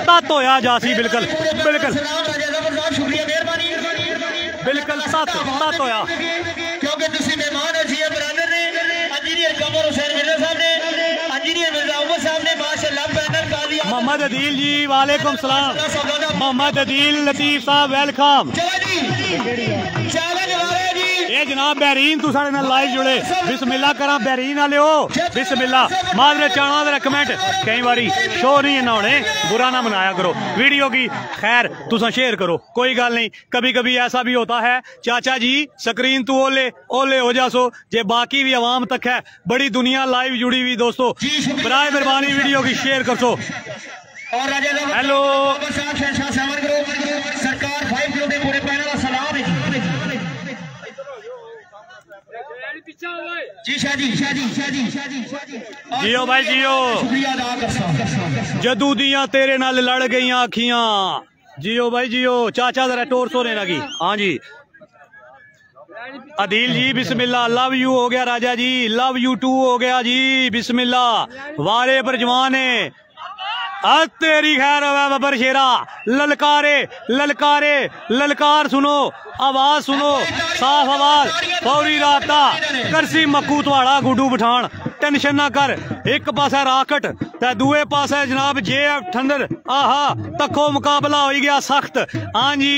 सत होया जासी बिल्कुल बिल्कुल बिल्कुल सत सत होया, क्योंकि तुसी मेहमान हो जी ब्रदर ने इंजीनियर कमर हुसैन मिर्जा साहब ने, इंजीनियर मिर्जा उमर साहब ने माशाल्लाह पैनल का दिया। मोहम्मद अदील जी वालेकुम सलाम, मोहम्मद अदील लतीफ साहब वेलकम। ये जनाब बैरीन तू साढ़े नाल लाइव जुड़े, बिस्मिल्लाह करा बैरीन वाले हो, बिस्मिल्लाह। माजरे चाणा दे कमेंट कई बारी शो नहीं ना होने, बुरा ना मनाया करो वीडियो की। खैर तुसा शेयर करो, कोई गल नहीं, कभी कभी ऐसा भी होता है। चाचा जी स्क्रीन तू ओले ओले हो जासो, जे बाकी भी आवाम तक है, बड़ी दुनिया लाइव जुड़ी हुई दोस्तों, बराए मेहरबानी वीडियो की शेयर कर सो। हेलो सरकार 5 ग्रुप के पूरे पैनल का सलाम है जियो भाई जियो, जदू दियां तेरे नाल लड़ गई अखियां। जियो भाई जियो, चाचा जरा टोर सोने लगी। हाँ जी अदील जी बिस्मिल्लाह, लव यू हो गया राजा जी, लव यू टू हो गया जी, बिस्मिल्लाह। वारे पर जवान है तेरी खैर है बबर शेरा, ललकारे ललकारे ललकार सुनो, आवाज सुनो, साफ आवाज, फौरी राबता करसी मक्कू थवाड़ा गुड्डू पठान। टेंशन ना कर, एक पासा राकट ते दूए पासा जनाब JF ठंडर। आहा तखो मुकाबला हो गया सख्त। हाँ जी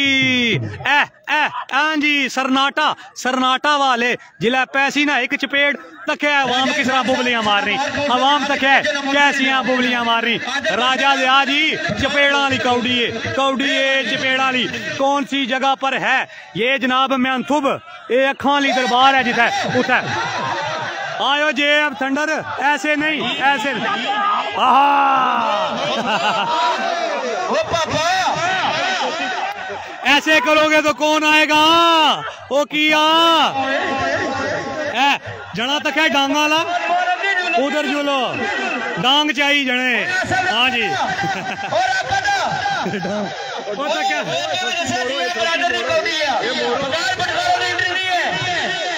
हाँ जी सरनाटा सरनाटा वाले जिला पैसी ना एक चपेड़ तक है अवाम किस तरह बुबलियां मारनी, अवाम तक है कैसियां बुबलियां मारनी। राजा लिया जी चपेड़ा वाली कौड़ी है, कौड़ी है चपेड़ा वाली कौन सी जगह पर है ये जनाब म्यांथुब, ये अखां वाली दरबार है जिथे उठे आयो JF थंडर। ऐसे नहीं ऐसे नहीं। ऐसे करोगे तो कौन आएगा। ओ किया जना तक है डांगा ला उधर जुलो डांग चाहिए जने। हाँ जी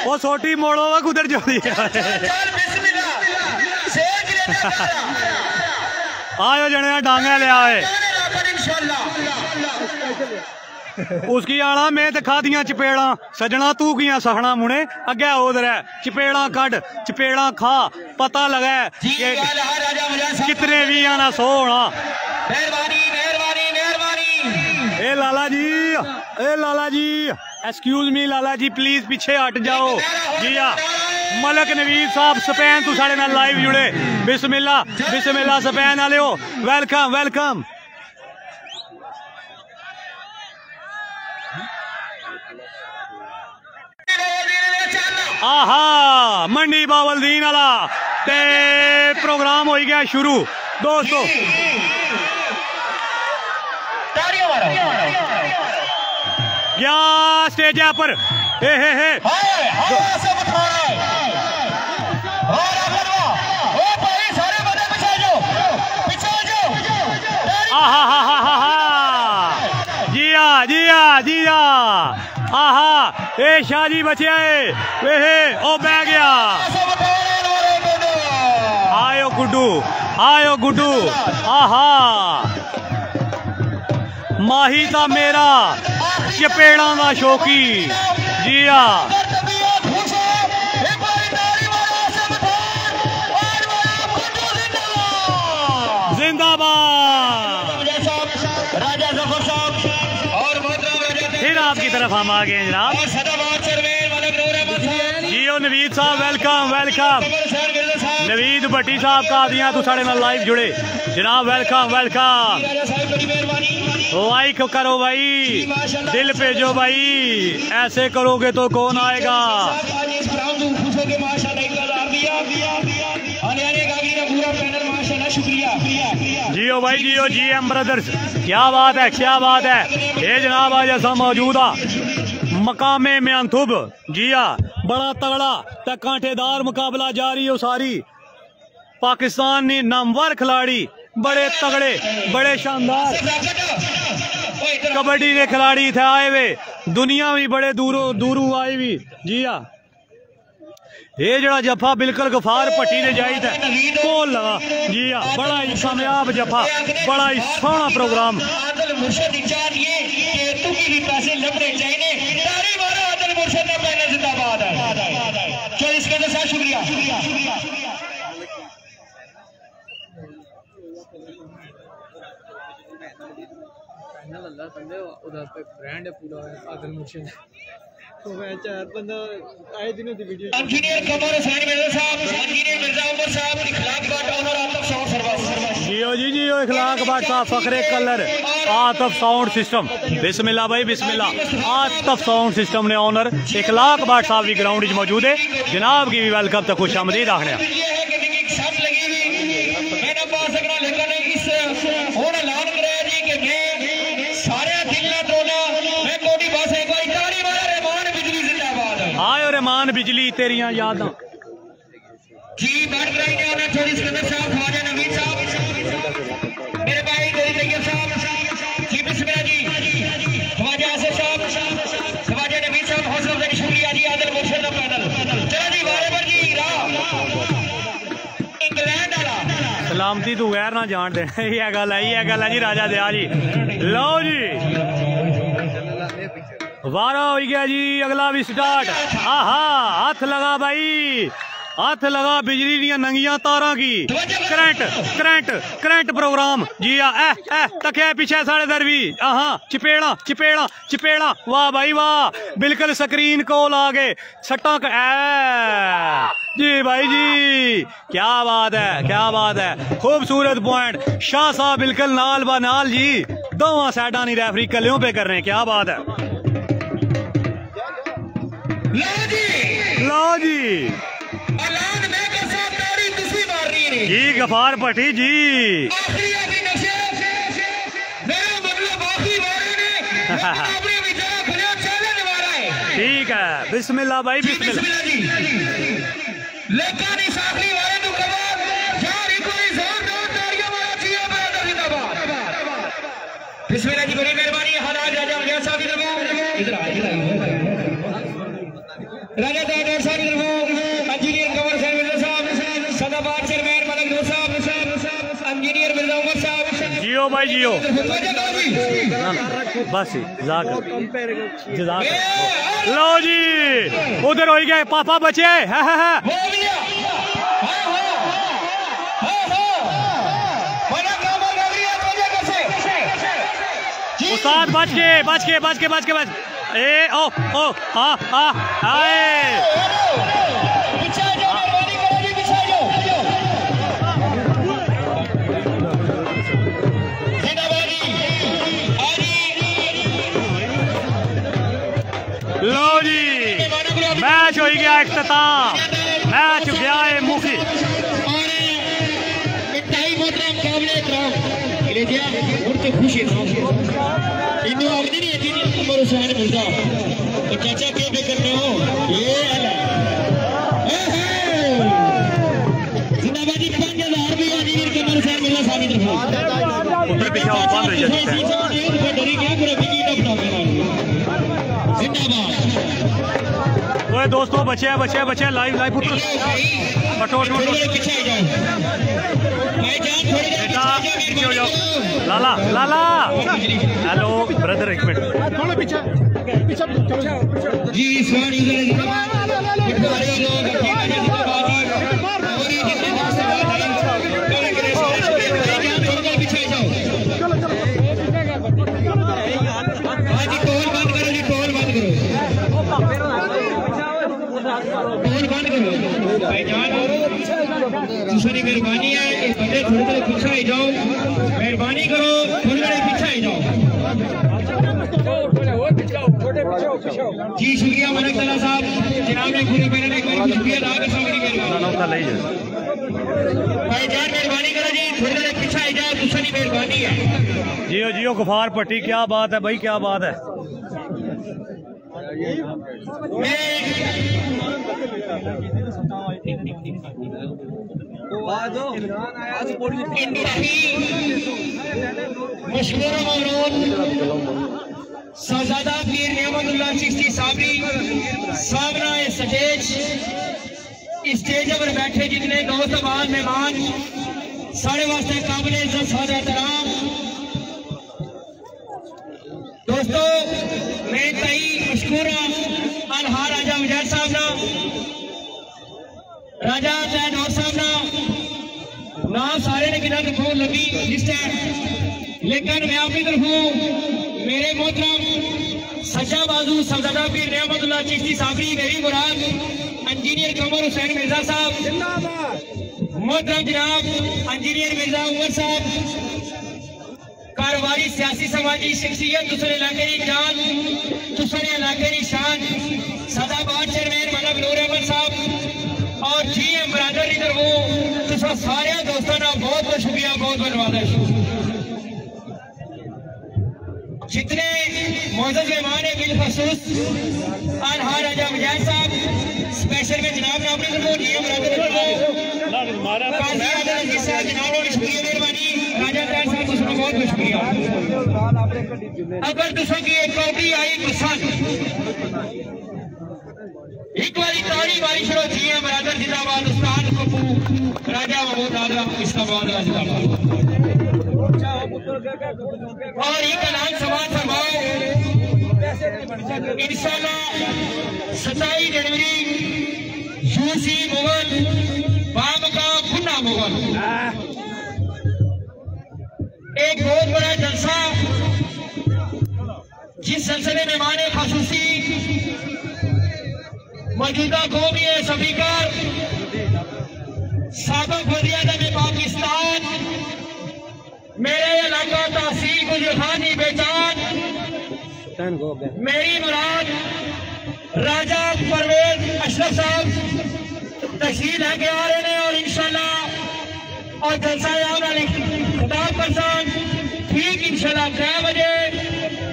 वो छोटी मोड़ो वा उधर जो आयो जने डांगे ले आए उसकी आला मैं तो खादियां चपेड़ा सजना तू किया सखना मुने अगे उधर है चपेड़ा कड चपेड़ा खा पता लगा कितने भी आना सो होना। ए लाला जी excuse me Lala ji please पीछे हट जाओ जी। मलक नवीद साहब स्पेन तू साढ़े नाल लाइव जुड़े बिस्मिल्लाह स्पेन वाले हो वेलकम वेलकम। आहा मंडी बावलदीन वाला ते प्रोग्राम हो गया शुरू दोस्तों। क्या स्टेज है पर हे जी आहा ए शादी बचे ओ बह गया। आयो गुड्डू आहा माही ता मेरा चपेड़ा का शौकी जी फिर आपकी तरफ हम आ गए जनाब। जियो नवीद साहब वेलकम वेलकम। नवीद भट्टी साहब का दिया तू साढ़े नाल लाइव जुड़े जनाब वेलकम वेलकम। लाइक करो भाई दिल भेजो भाई ऐसे करोगे तो कौन आएगा। जियो भाई जियो GM ब्रदर्स क्या बात है ये जनाब आज ऐसा मौजूदा मकामे म्यांथुब जिया बड़ा तगड़ा ते कांटेदार मुकाबला जारी हो सारी। पाकिस्तान ने नामवर खिलाड़ी बड़े तगड़े बड़े शानदार कबड्डी के खिलाड़ी थे आए वे दुनिया भी बड़े दूरों आए भी जिया। ये जड़ा जफा बिल्कुल गफार पट्टी ने जाई था कौन लगा जी बड़ा ही कामयाब जफा बड़ा ही सोहना प्रोग्राम। ब्रांड है पूरा आदिल मुर्शिद तो मैं चार बंदा आए दिनों की video engineer Qamar Hussain Mirza Sahab engineer Mirza Umar Sahab Ikhlaq Butt owner Atif sound service जियो Ikhlaq Butt Sahab Fakhre colour Atif sound system बिस्मिल्लाह भाई बिस्मिल्लाह। आतफ साउंड सिस्टम ने ओनर इखलाक बाट साहब भी ग्राउंड में मौजूद है जनाब की भी वेलकम तक खुश आमदीद आखने। आयो रहमान बिजली तेरिया यादां जी बात करेंगे और थोड़ी सिकंदर साहब ख्वाजा नवीद साहब मेरे भाई गोरी तैयब साहब जी बिस्मिल्लाह जी ख्वाजा आसिफ साहब ख्वाजा नवीद साहब हौसला अफजाई शुक्रिया जी आदिल मुर्शिद का पैनल चलो जी वारेवर जी इंग्लैंड वाला सलामती तू गैर ना जान दे ये गल है जी राजा दया जी। लो जी वारा हो गया जी अगला भी स्टार्ट। आहा हाथ लगा भाई हाथ लगा बिजली दियां नंगियां तारा की करंट प्रोग्राम जी तके पीछे साढ़े दर भी आहा चपेड़ा वाह भाई वाह बिल्कुल स्क्रीन कॉल आ गए सट्टा जी भाई जी क्या बात है खूबसूरत पॉइंट शाह साहब बिल्कुल नाल बा नाल जी दोवां साइडा नहीं रेफरी कलियों पे कर रहे हैं क्या बात है। लो जी जी गफार भट्टी जी ठीक है बिस्मिल्लाह भाई बिस्मिल्लाह। बिस्मिल्लाह जी बड़ी मेहरबानी हालात राजा साहब की तरफ इधर राजा दादर साहब की तरफ इंजीनियर कमर हुसैन मिर्जा साहब सदाबाद चेयरमैन मलक साहब इंजीनियर मिर्जा उमर भाइयों, बस जज़ाक। लो जी उधर हो गए पापा बचे। उस्ताद बच के ए ओ आए लो जी मैच हो गया इख्तिताम, मैच गया है मुखी। चाचा क्या कर रहे हो ये जिंदाबादी 5000 रुपया कमर से मिलना साबित रखो उधर पीछे बंद हो जाते हैं। ओए दोस्तों बचे लाइव पुत्र लाला हेलो ब्रदर एक मिनट जी दूसरी मेहरबानी है इस बंदे थोड़ी देर पीछे ही जाओ, मेहरबानी करो थोड़ी देर पीछे ही जाओ। जी शुक्रिया मलिक तला साहब, जनाब ने पूरे मेरे एक बार शुक्रिया अदा कर भाईजान, मेहरबानी करो जी थोड़ी देर पीछे ही जाओ, दूसरी मेहरबानी है। जियो गफार पट्टी, क्या बात है भाई, क्या बात है। मशहूर साहबजादा पीर नेमतुल्लाह चिश्ती साबरी साबरा स्टेज पर बैठे जितने दोस्तबान मेहमान साढ़े वास्ते काबिल इज्जत सादा एहतराम दोस्तों, मैं कई मशहूर अलहा राजा मुजाहिद साहब ना राजा जैद और साहब ना सारे ने गिना तो बहुत लंबी लिस्ट है, लेकिन मैं अपनी तरफों मेरे मोहतरम सच्चा बाजू साहबजादा पीर नेमतुल्लाह चिश्ती साबरी मेरी मुराद इंजीनियर कमर हुसैन मिर्जा साहब, मोहतरम जनाब इंजीनियर मिर्जा उमर साहब, कारोबारी सियासी समाजी शख्सियत दूसरे इलाके की जान दूसरे इलाके की शान सदाबाद चेयरमैन मलक नूर अहमद साहब और GM बरादर इधर वो तुसा सारे दोस्तों का बहुत बहुत शुक्रिया, बहुत धन्यवाद है। जितने मौजूद मेहमान है बिलखसूस अलहा राजा मुजाहिद साहब स्पेशल में जनाब ने अपने GM बरादर जनाब शुक्रिया मेहरबानी राजा साहब बहुत बहुत शुक्रिया। अगर तुम की एक कौड़ी आई पसंद एक बारी ताड़ी बारी शुरू GM बरादर जिंदाबाद, उस्ताद पप्पू राजा महमूद आजम इस्लामाबाद जिंदाबाद। और एक ऐलान समाज फरमाओ इंशाल्लाह 27 जनवरी UC मुगल बाम का खुन्ना मुगल एक बहुत बड़ा जलसा जिस सिलसिले में माने खासूसी मौजूदा कौमी स्पीकर साबिक वज़ीर-ए-आज़म पाकिस्तान मेरे इलाका तहसील गुजरखानी बेचान मेरी मुराद राजा परवेज अशरफ साहब तशरीफ लेके आ रहे हैं और इंशाल्लाह और जलसा खिताब परसान ठीक इंशाल्लाह 3 बजे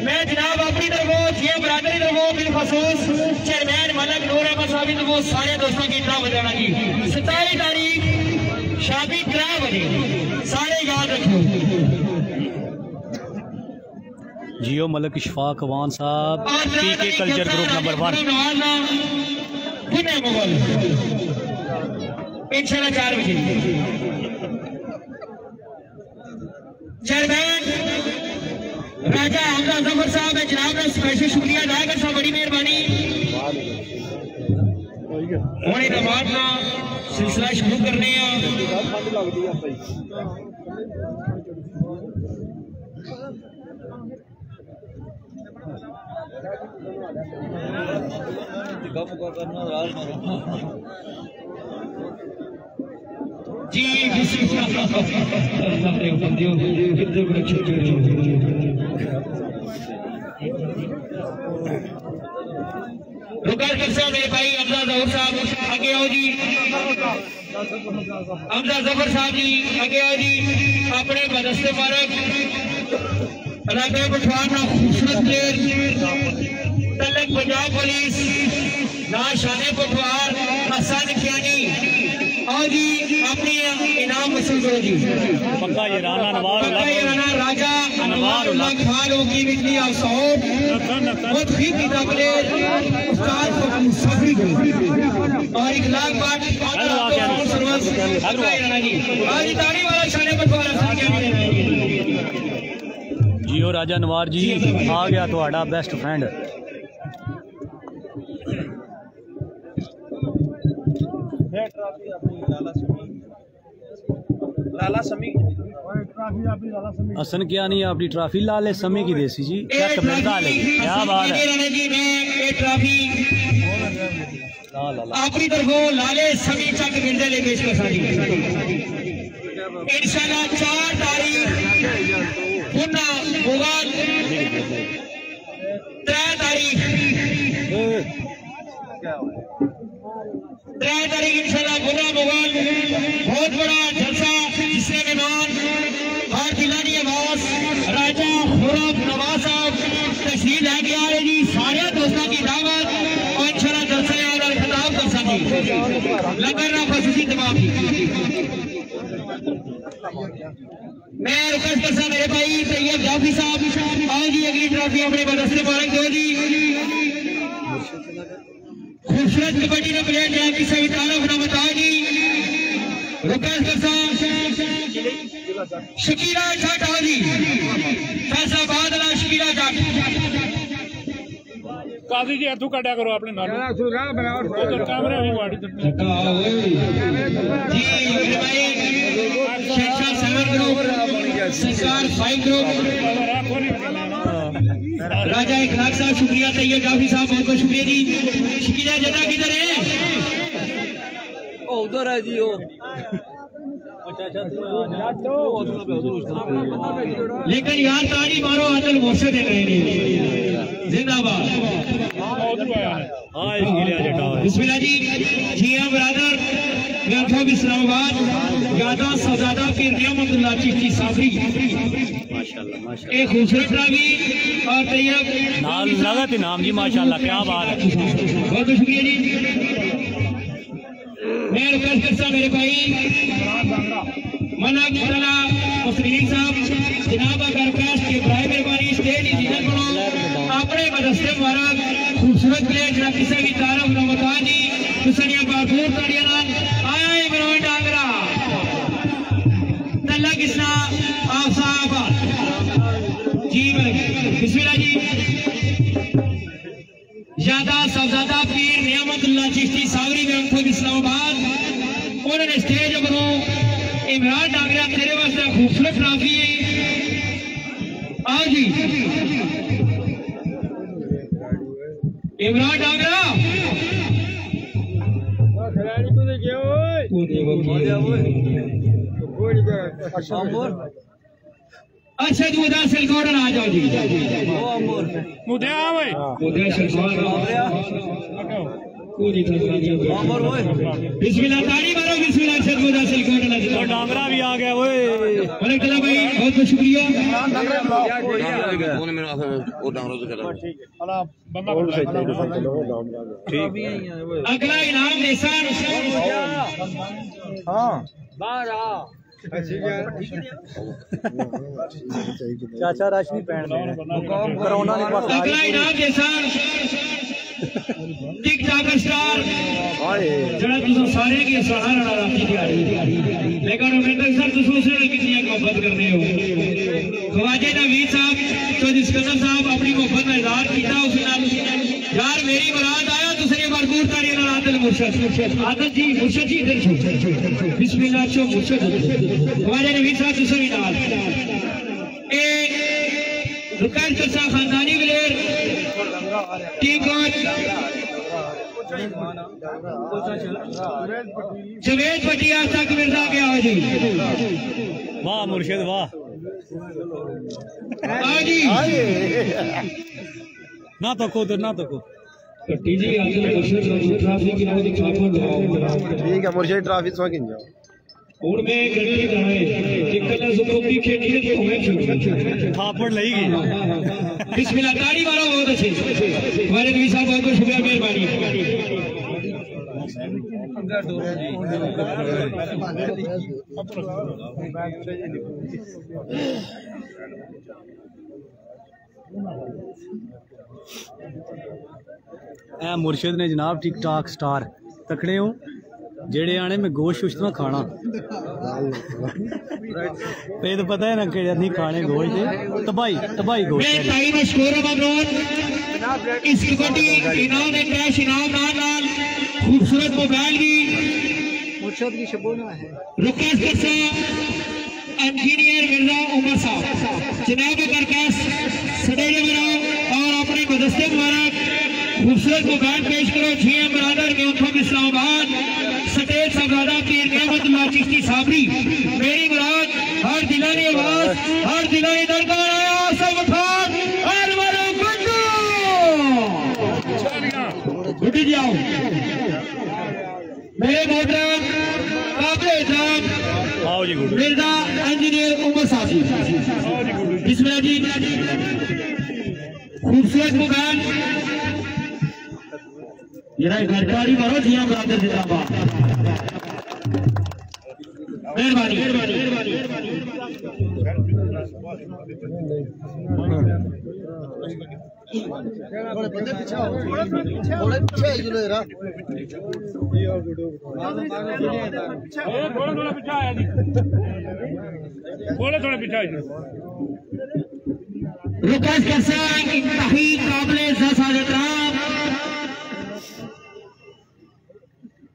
मैं जनाब अपनी तरफों GM बरादरी तरफों बिलखसूस चेयरमैन मलक नूर अहमद साहब तरफों सारे दोस्तों की इतना बजाना जी 27 तारीख शादी 3 बजे सारे याद रखो। जियो मलक इशफाक अवान साहब PK कल्चर ग्रुप नंबर 1 इंशाल्लाह 4 बजे चेयरमैन राजा हमजा जफर साहब है जनाब का स्पेशल शुक्रिया अदा कर साहब बड़ी मेहरबानी होने के बाद ना सिलसिला शुरू करने जी रुकर साहब मेरे भाई हमजा जफर साहब आगे आओ जी हमजा जफर साहब जी आगे आओ जी अपने बदस्ते मुबारक इलाके पठवाना खूबसूरत प्लेयर तलक पंजाब पुलिस ना शाने पठवार हसन खियानी और जी अपनी इनाम वसूल करो जी पक्का ये राणा नवार राजा अनवार खान की बिजली आसौट बहुत ही पिता प्लेयर उस्ताद सफरी और 1 लाख बात सर्विस जी आज ताड़ी वाला शाने पठवार हसन खियानी जियो राजा नवार जी आ गया तो बेस्ट फ्रेंड लाला समी हसन क्या नहीं अपनी ट्रॉफी लाले समी की देसी जी चेक मिलता है क्या बात है अपनी तरफ लाले समी चक मिलते ले पेश कर सारी इंशाल्लाह 4 तारीख पुना मुगाल 3 तारीख इंशाल्लाह गुना मुगाल बहुत बड़ा जलसा जिसमें मेहमान और जिलानी आवास राजा खुरम नवाज साहब तशरीफ लेके आ रहे जी सारे दोस्तों की दावत और इंशाल्लाह जलसा याद और खिताब कर सके लंगर ना खसूसी तमाम मैं रिक्वेस्ट करता मेरे भाई तैयब जाफी साहब और जी अगली ट्रॉफी अपने बदस्ते मुबारक दो जी खूबसूरत कबड्डी ने प्लेयर ने किसी भी तारुफ न बताओ जी रिक्वेस्ट करता शकीरा जट आओ जी फैसलाबाद वाला शकीरा जट काजी जी हथू काटा करो अपने नाम उधर कैमरा भी वाड़ी जी मेरे भाई शेखशाह सवर ग्रुप सरकार 5 ग्रुप राजा 1 लाख साहब शुक्रिया तैयब जाफी साहब बहुत बहुत शुक्रिया जी शकीरा जटा किधर है उधर है जी वो लेकिन यार ताड़ी मारो आदल मोर्शे दे रहे हैं जिंदाबाद बिस्मिल्लाह जी जिया ब्रदर ग्रंथों इस्लामाबाद यादा सौदादा की नियामतुल्लाह चिश्ती साफरी माशाल्लाह एक खूबसूरत रावी और तैयब लगत इनाम जी माशाल्लाह क्या बात है बहुत बहुत शुक्रिया जी मैं रिक्वेस्ट करता मेरे भाई मना मुतला मुस्लिम साहब जनाब अगर कास्ट के बराए मेहरबानी स्टेज डिजाइन बनो अपने बदस्ते मुबारक खूबसूरत प्लेयर जरा किसी की तारीफ न बता जी कुसनिया बारपूर ताड़ियां नाल आया इमरान डांगरा तल्ला किसना आप साहब जी बिस्मिल्लाह जी यादा सौजादा पीर नियामतुल्लाह चिश्ती सावरी में इस्लामाबाद उन्होंने स्टेज बनो इमरान डांगरा तेरे वास्ते खूबसूरत ट्रॉफी है आओ जी इमरान डांगरा अच्छा दूधा सिलकोट आ जाओ जी मुद्दे आ भाई दूधा सिलकोट बिस्मिल्लाह ताड़ी मारो बिस्मिल्लाह से दूधा सिलकोट तो डांगरा भी आ गया ओए मलिक तला भाई बहुत बहुत शुक्रिया अगला इनाम निशान हाँ चाचा रश नहीं पहन कोरोना अगला इनाम निशान टिक टाक स्टार जरा तुम सारे के सहारा राती दिहाड़ी लेकिन रविंदर सर तुम उसने कितनी मोहब्बत करते हो ख्वाजा नवीद साहब तो सिकंदर साहब अपनी मोहब्बत का इजहार किया उसने यार मेरी मुराद आया दूसरे भरपूर तारीफ आदल मुर्शद आदल जी मुर्शद जी इधर बिस्मिल्लाह चो मुर्शद ख्वाजा नवीद साहब दूसरे नाल ए रुकन कसा खानदानी प्लेयर टीम कोच जवेद पटिया तक मिर्जा गया हो जी वाह मुर्शिद वाह जी ना तो को ना तो को टीजी आजकल मुर्शिद ट्रैफिक की नौबत छापा ठीक है मुर्शिद ट्रैफिक सो किन जाओ और मैं गलती कराए टिकल सुको की खेती के मैं थापड़ लेगी बिस्मिल्लाह ताड़ी मारो बहुत अच्छे हमारे नबी साहब बहुत शुक्रिया मेहरबानी मुर्शिद ने जनाब टिक टाक स्टार तकड़े हो जेड़े आने में गोश्त उस तरह खाना पे तो पता है ना कि नहीं खाने गोश्त तबाही तबाही गोश्त इस कबड्डी इनाम ने कैश इनाम नाल खूबसूरत मोबाइल भी मुर्शद की शबोना है रुकस करसा इंजीनियर मिर्जा उमर साहब जनाब करकस सडेले बनाओ और अपने गुलदस्ते मुबारक खूबसूरत मोबाइल पेश करो जीएम बरादर के उठो इस्लामाबाद सटेल साहबजादा पीर नेमतुल्लाह चिश्ती साबरी मेरी मुराद हर दिलानी आवाज हर दिलानी दरकार आया सब उठा और मारो गुड्डू जी आओ मेरे मोहतरम काबिल एहतराम आओ जी गुड्डू मिर्जा इंजीनियर उमर साहब जी बिस्मिल्लाह जी खूबसूरत मोबाइल जरा घरकारी मारो जिया बरादर जिंदाबाद मेहरबानी थोड़ा पीछा आया जी थोड़ा पीछा रुकस कैसा इंतहाई काबिल एहतराम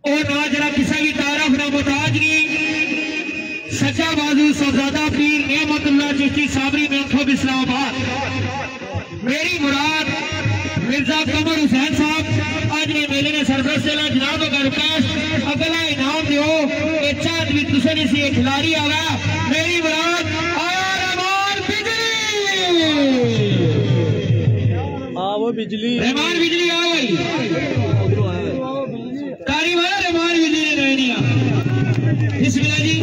और ना जरा किसी की तारीफ ना मुताजगी सच्चा बाजू सरदादा पीर नेमतुल्लाह चिश्ती साबरी में उठो इस्लामाबाद मेरी मुराद मिर्जा कमर हुसैन साहब आज ये मेले ने सरदस्त जनाब गरकाश अगला इनाम दो चांद भी तुसे सी खिलाड़ी आवा मेरी मुराद आया रहमान बिजली वो बिजली रहमान बिजली आ गई कारी वाला रहमान बिजली ने रहनिया बिस्मिल्लाह जी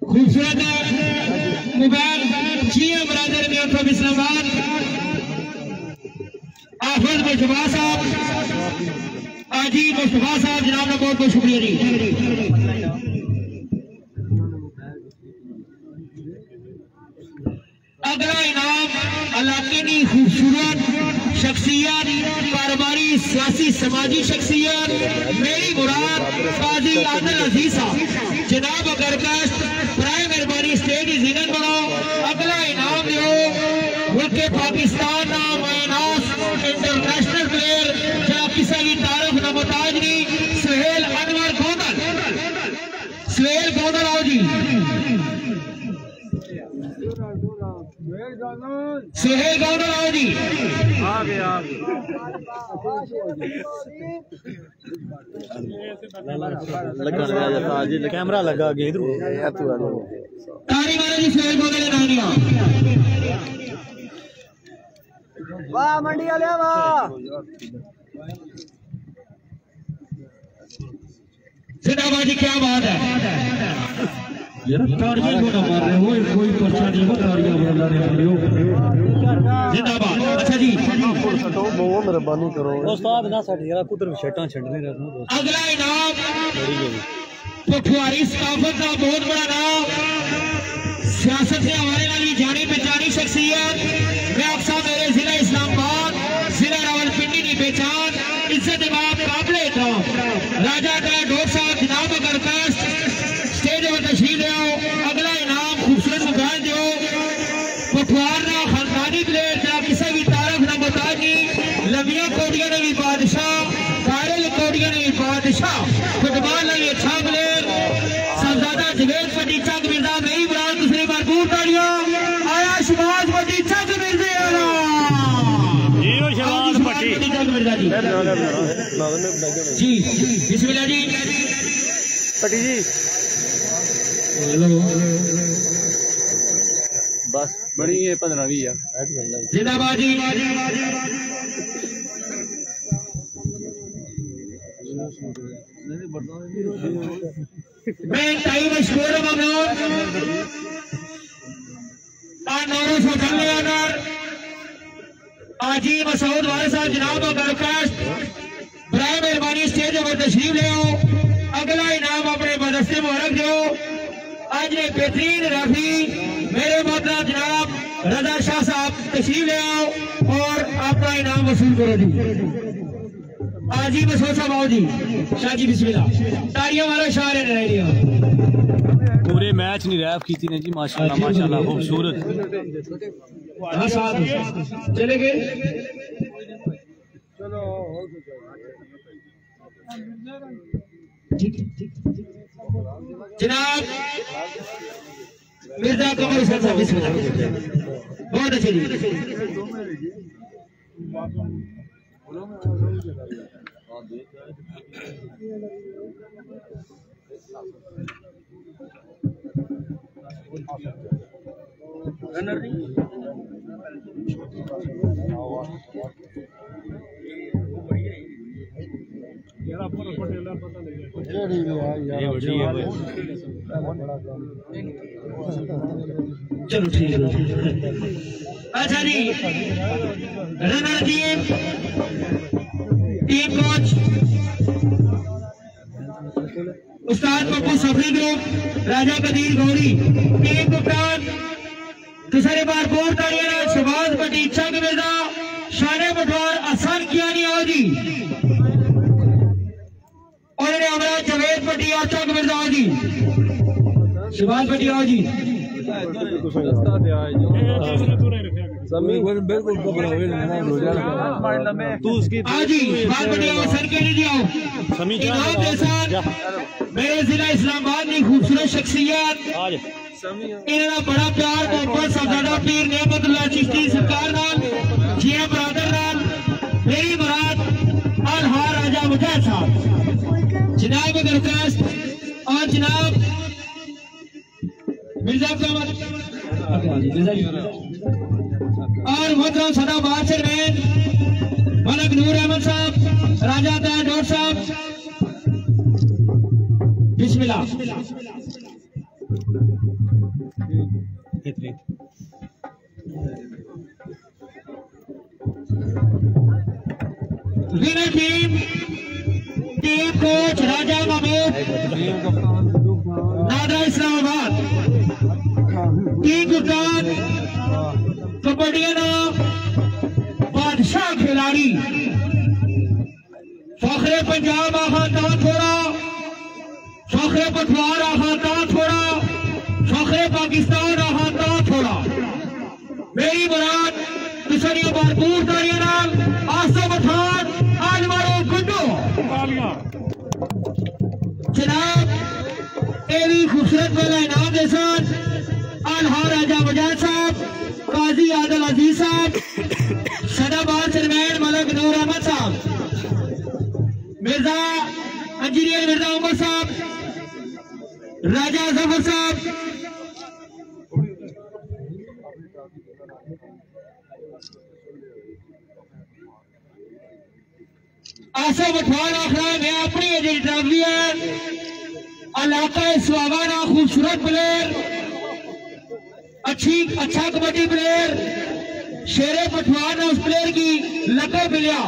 खूबसूरत मोबाइल जिया बरादर में उठो इस्लामाबाद आफज मुस्तफा साहब आजी मुस्तफा साहब जनाब का बहुत बहुत शुक्रिया जी अगला इनाम इलाके की खूबसूरत शख्सियत कारोबारी सियासी समाजी शख्सियत मेरी मुराद काजी आदिल अजीज साहब जनाब गरकाश प्राय मेहरबानी स्टेज की जिनत बनाओ अगला इनाम दो मुल्क पाकिस्तान ना मायनास इंटरनेशनल प्लेयर जरा किसी की तारीफ न मुताजगी सुहेल अनवर गोंदल सुहेल गोंदल आओ जी सुहेल गोंदल आओ जी आ गया कैमरा लगा गया इधर तारी मारे जी सुहेल गोंदल नानिया वाह मंडी वाले वाह जिंदाबाद जी क्या बात है यार तारियां को ना मार रहे हो कोई पर्चा नहीं हो तारियां बजा रहे हो जिंदाबाद अच्छा जी बहुत मेहरबानी करो उस्ताद ना साडी यार कुतर शर्टां छड़ने रहना अगला इनाम बड़ी गई पठवारी सकाफत का बहुत बड़ा नाम सियासत से हमारे नाल भी जानी पहचानी शख्सियत मैं आप साहब मेरे पठवार ना खानदानी प्लेयर जरा किसी भी तारफ ना बतानी लंबिया कोटियां ने भी बादशाह सारे कोटियां ने भी बादशाह फुटबॉल ने भी अच्छा प्लेयर सबजादा जवेद पट्टी चक मिर्जा मेरी बरात दूसरी बार भरपूर तालियां आया शबाज पट्टी चक मिर्जा शबाज पट्टी जी बिस्मिल्लाह जी पट्टी जी बस बड़ी है 15-20 जिंदाबाद जी मैं टाइम मशहूर ममनून नौरों से चलने आकर आजी मसूद वाले साहब जनाब बरकास्ट बराए मेहरबानी स्टेज पर तशरीफ ले आओ अगला इनाम अपने बदस्ते मुबारक दो आज ने बेहतरीन राफी मेरे मोहतरम जनाब रजा शाह साहब तशरीफ ले आओ और आपका इनाम वसूल करो जी आजी मसूद साहब आओ जी शाह जी बिस्मिल्लाह तालियां वाला इशारे ने रेडियो पूरे मैच नहीं रैफ की ने जी माशाल्लाह माशाल्लाह खूबसूरत चले गए जनाब मिर्जा कमर हुसैन साहब बिस्मिल्लाह बहुत अच्छी चलो ठीक है अच्छा जी रनर टीम कोच उस्ताद पप्पू सफरी ग्रुप राजा कदीर गौरी टीम कप्तान तीसरे बार बोर तालियां शबाज पट्टी चक मिर्जा शाने पटवार आसान किया नहीं आओ जी और हमारा जवेद पट्टी और चक मिर्जा आओ जी शबाज पट्टी आओ जी मेरे जिला इस्लामाबाद की खूबसूरत शख्सियत इन्होंने बड़ा प्यार मोहब्बत सबजादा पीर नेमतुल्लाह चिश्ती सरकार नाल जिया बरादर नाल मेरी मुराद अलहा राजा मुजाहिद साहब जनाब दरखास्त और जनाब मिर्जा कामत और मोहतरम सदाबाद चेयरमैन मलक नूर अहमद साहब राजा डॉट साहब बिस्मिल्लाह विनर टीम कोच राजा महमूद नादरा इस्लामाबाद टीम कप्तान कबड्डिया बादशाह खिलाड़ी फखरे पंजाब आहा थोड़ा फखरे पठवार आहा थोड़ा फखरे पाकिस्तान आहा थोड़ा मेरी मुराद दूसरी भरपूर तालियां आसो पठान आज मारो गुड्डो जनाब एवी खूबसूरत वाला इनाम दे साथ अलहा राजा मुजाहिद साहब काजी आदिल अजीज साहब सदाबाद चेयरमैन मलक नूर अहमद साहब मिर्जा इंजीनियर मिर्जा उमर साहब राजा जफर साहब आसो मठवाड़ आखरा मैं अपनी ट्रॉफी है इलाका सुहावाना खूबसूरत प्लेयर अच्छा कबड्डी प्लेयर शेरे पठवार ने उस प्लेयर की लकब मिलिया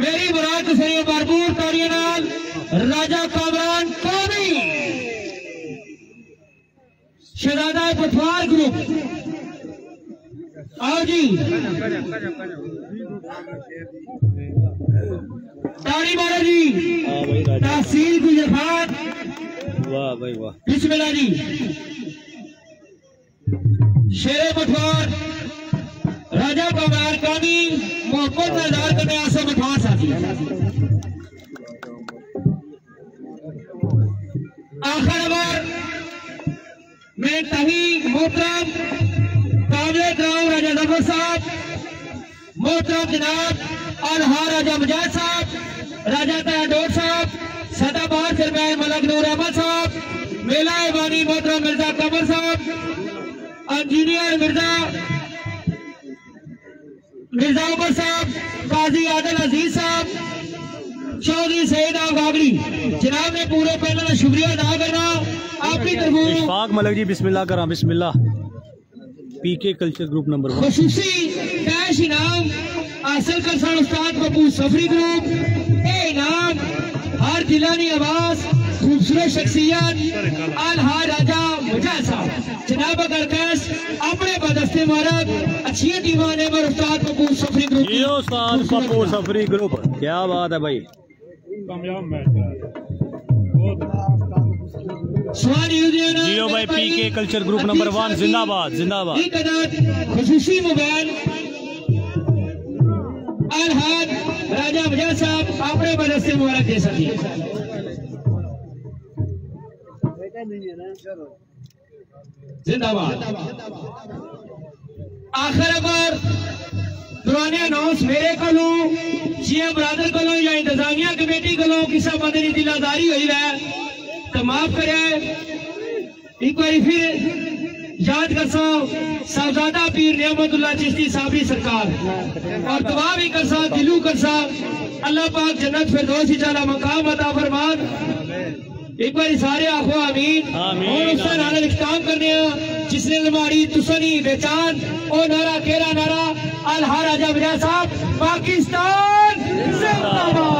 मेरी मुराद से भरपूर तालियां नाल राजा कामरान कौमी शहजादा पठवार ग्रुप आओ जी ताली मारो जी तहसील गुजरात वाह भाई वाह बिस्मिल्लाह जी शेरे पठवार राजा कमार कानी मोहब्बत नजार करने आसे बिठा साथी आखिर बार मैं तही मोहतरम काबिल ग्राम राजा जफर साहब, मोहतरम जनाब आलहा राजा मुजाहिद साहब, राजा तयाडोर साहब, सदाबहार चेयरमैन मलक नूर अहमद साहब, मेला ईवानी मोहतरम मिर्जा कमर साहब, इंजीनियर मिर्जा उमर साहब, काजी आदिल अजीज साहब, चौधरी सईद गागरी जनाब ने पूरे पैनल का शुक्रिया अदा करना। आपकी तरफ इशफाक मलिक जी बिस्मिल्लाह करा बिस्मिल्लाह। पीके कल्चर ग्रुप नंबर 1 खुसूसी कैश इनाम हासिल कर सन उस्ताद कपूर सफरी ग्रुप। ए इनाम हर जिलानी आवाज खूबसूरत शख्सियत आलहा राजा मुजाहिद साहब जनाब अगर कैश अपने बदस्ते मारक अच्छी टीमां ने मर उस्ताद कपूर सफरी ग्रुप ये उस्ताद कपूर सफरी ग्रुप क्या बात है भाई, कामयाब मैच जियो भाई। पीके कल्चर ग्रुप नंबर 1 जिंदाबाद जिंदाबाद। एक खुसूसी मोबाइल अलहाद राजा मुजाहिद साहब अपने बदल से मुबारक दे सकिए। जिंदाबाद। आखिर बार पुराने अनाउंस मेरे को जीएम बरादर को या इंतजामिया कमेटी को किसी बंदे की दिलादारी हुई है तो माफ करे। एक बार फिर याद कर सो साहबजादा पीर नियामतुल्लाह चिश्ती साहबी सरकार और दुआ भी कर सा दिलू कर सा अल्लाह पाक जन्नत फिरदौस वाला मकाम अता फरमान। एक बार सारे आखो आमीन। और उसका नारा इख्तिताम करने जिसने हमारी तुसनी बेचान और नारा केरा नारा अलहा राजा मुजाहिद साहब पाकिस्तान जिंदाबाद।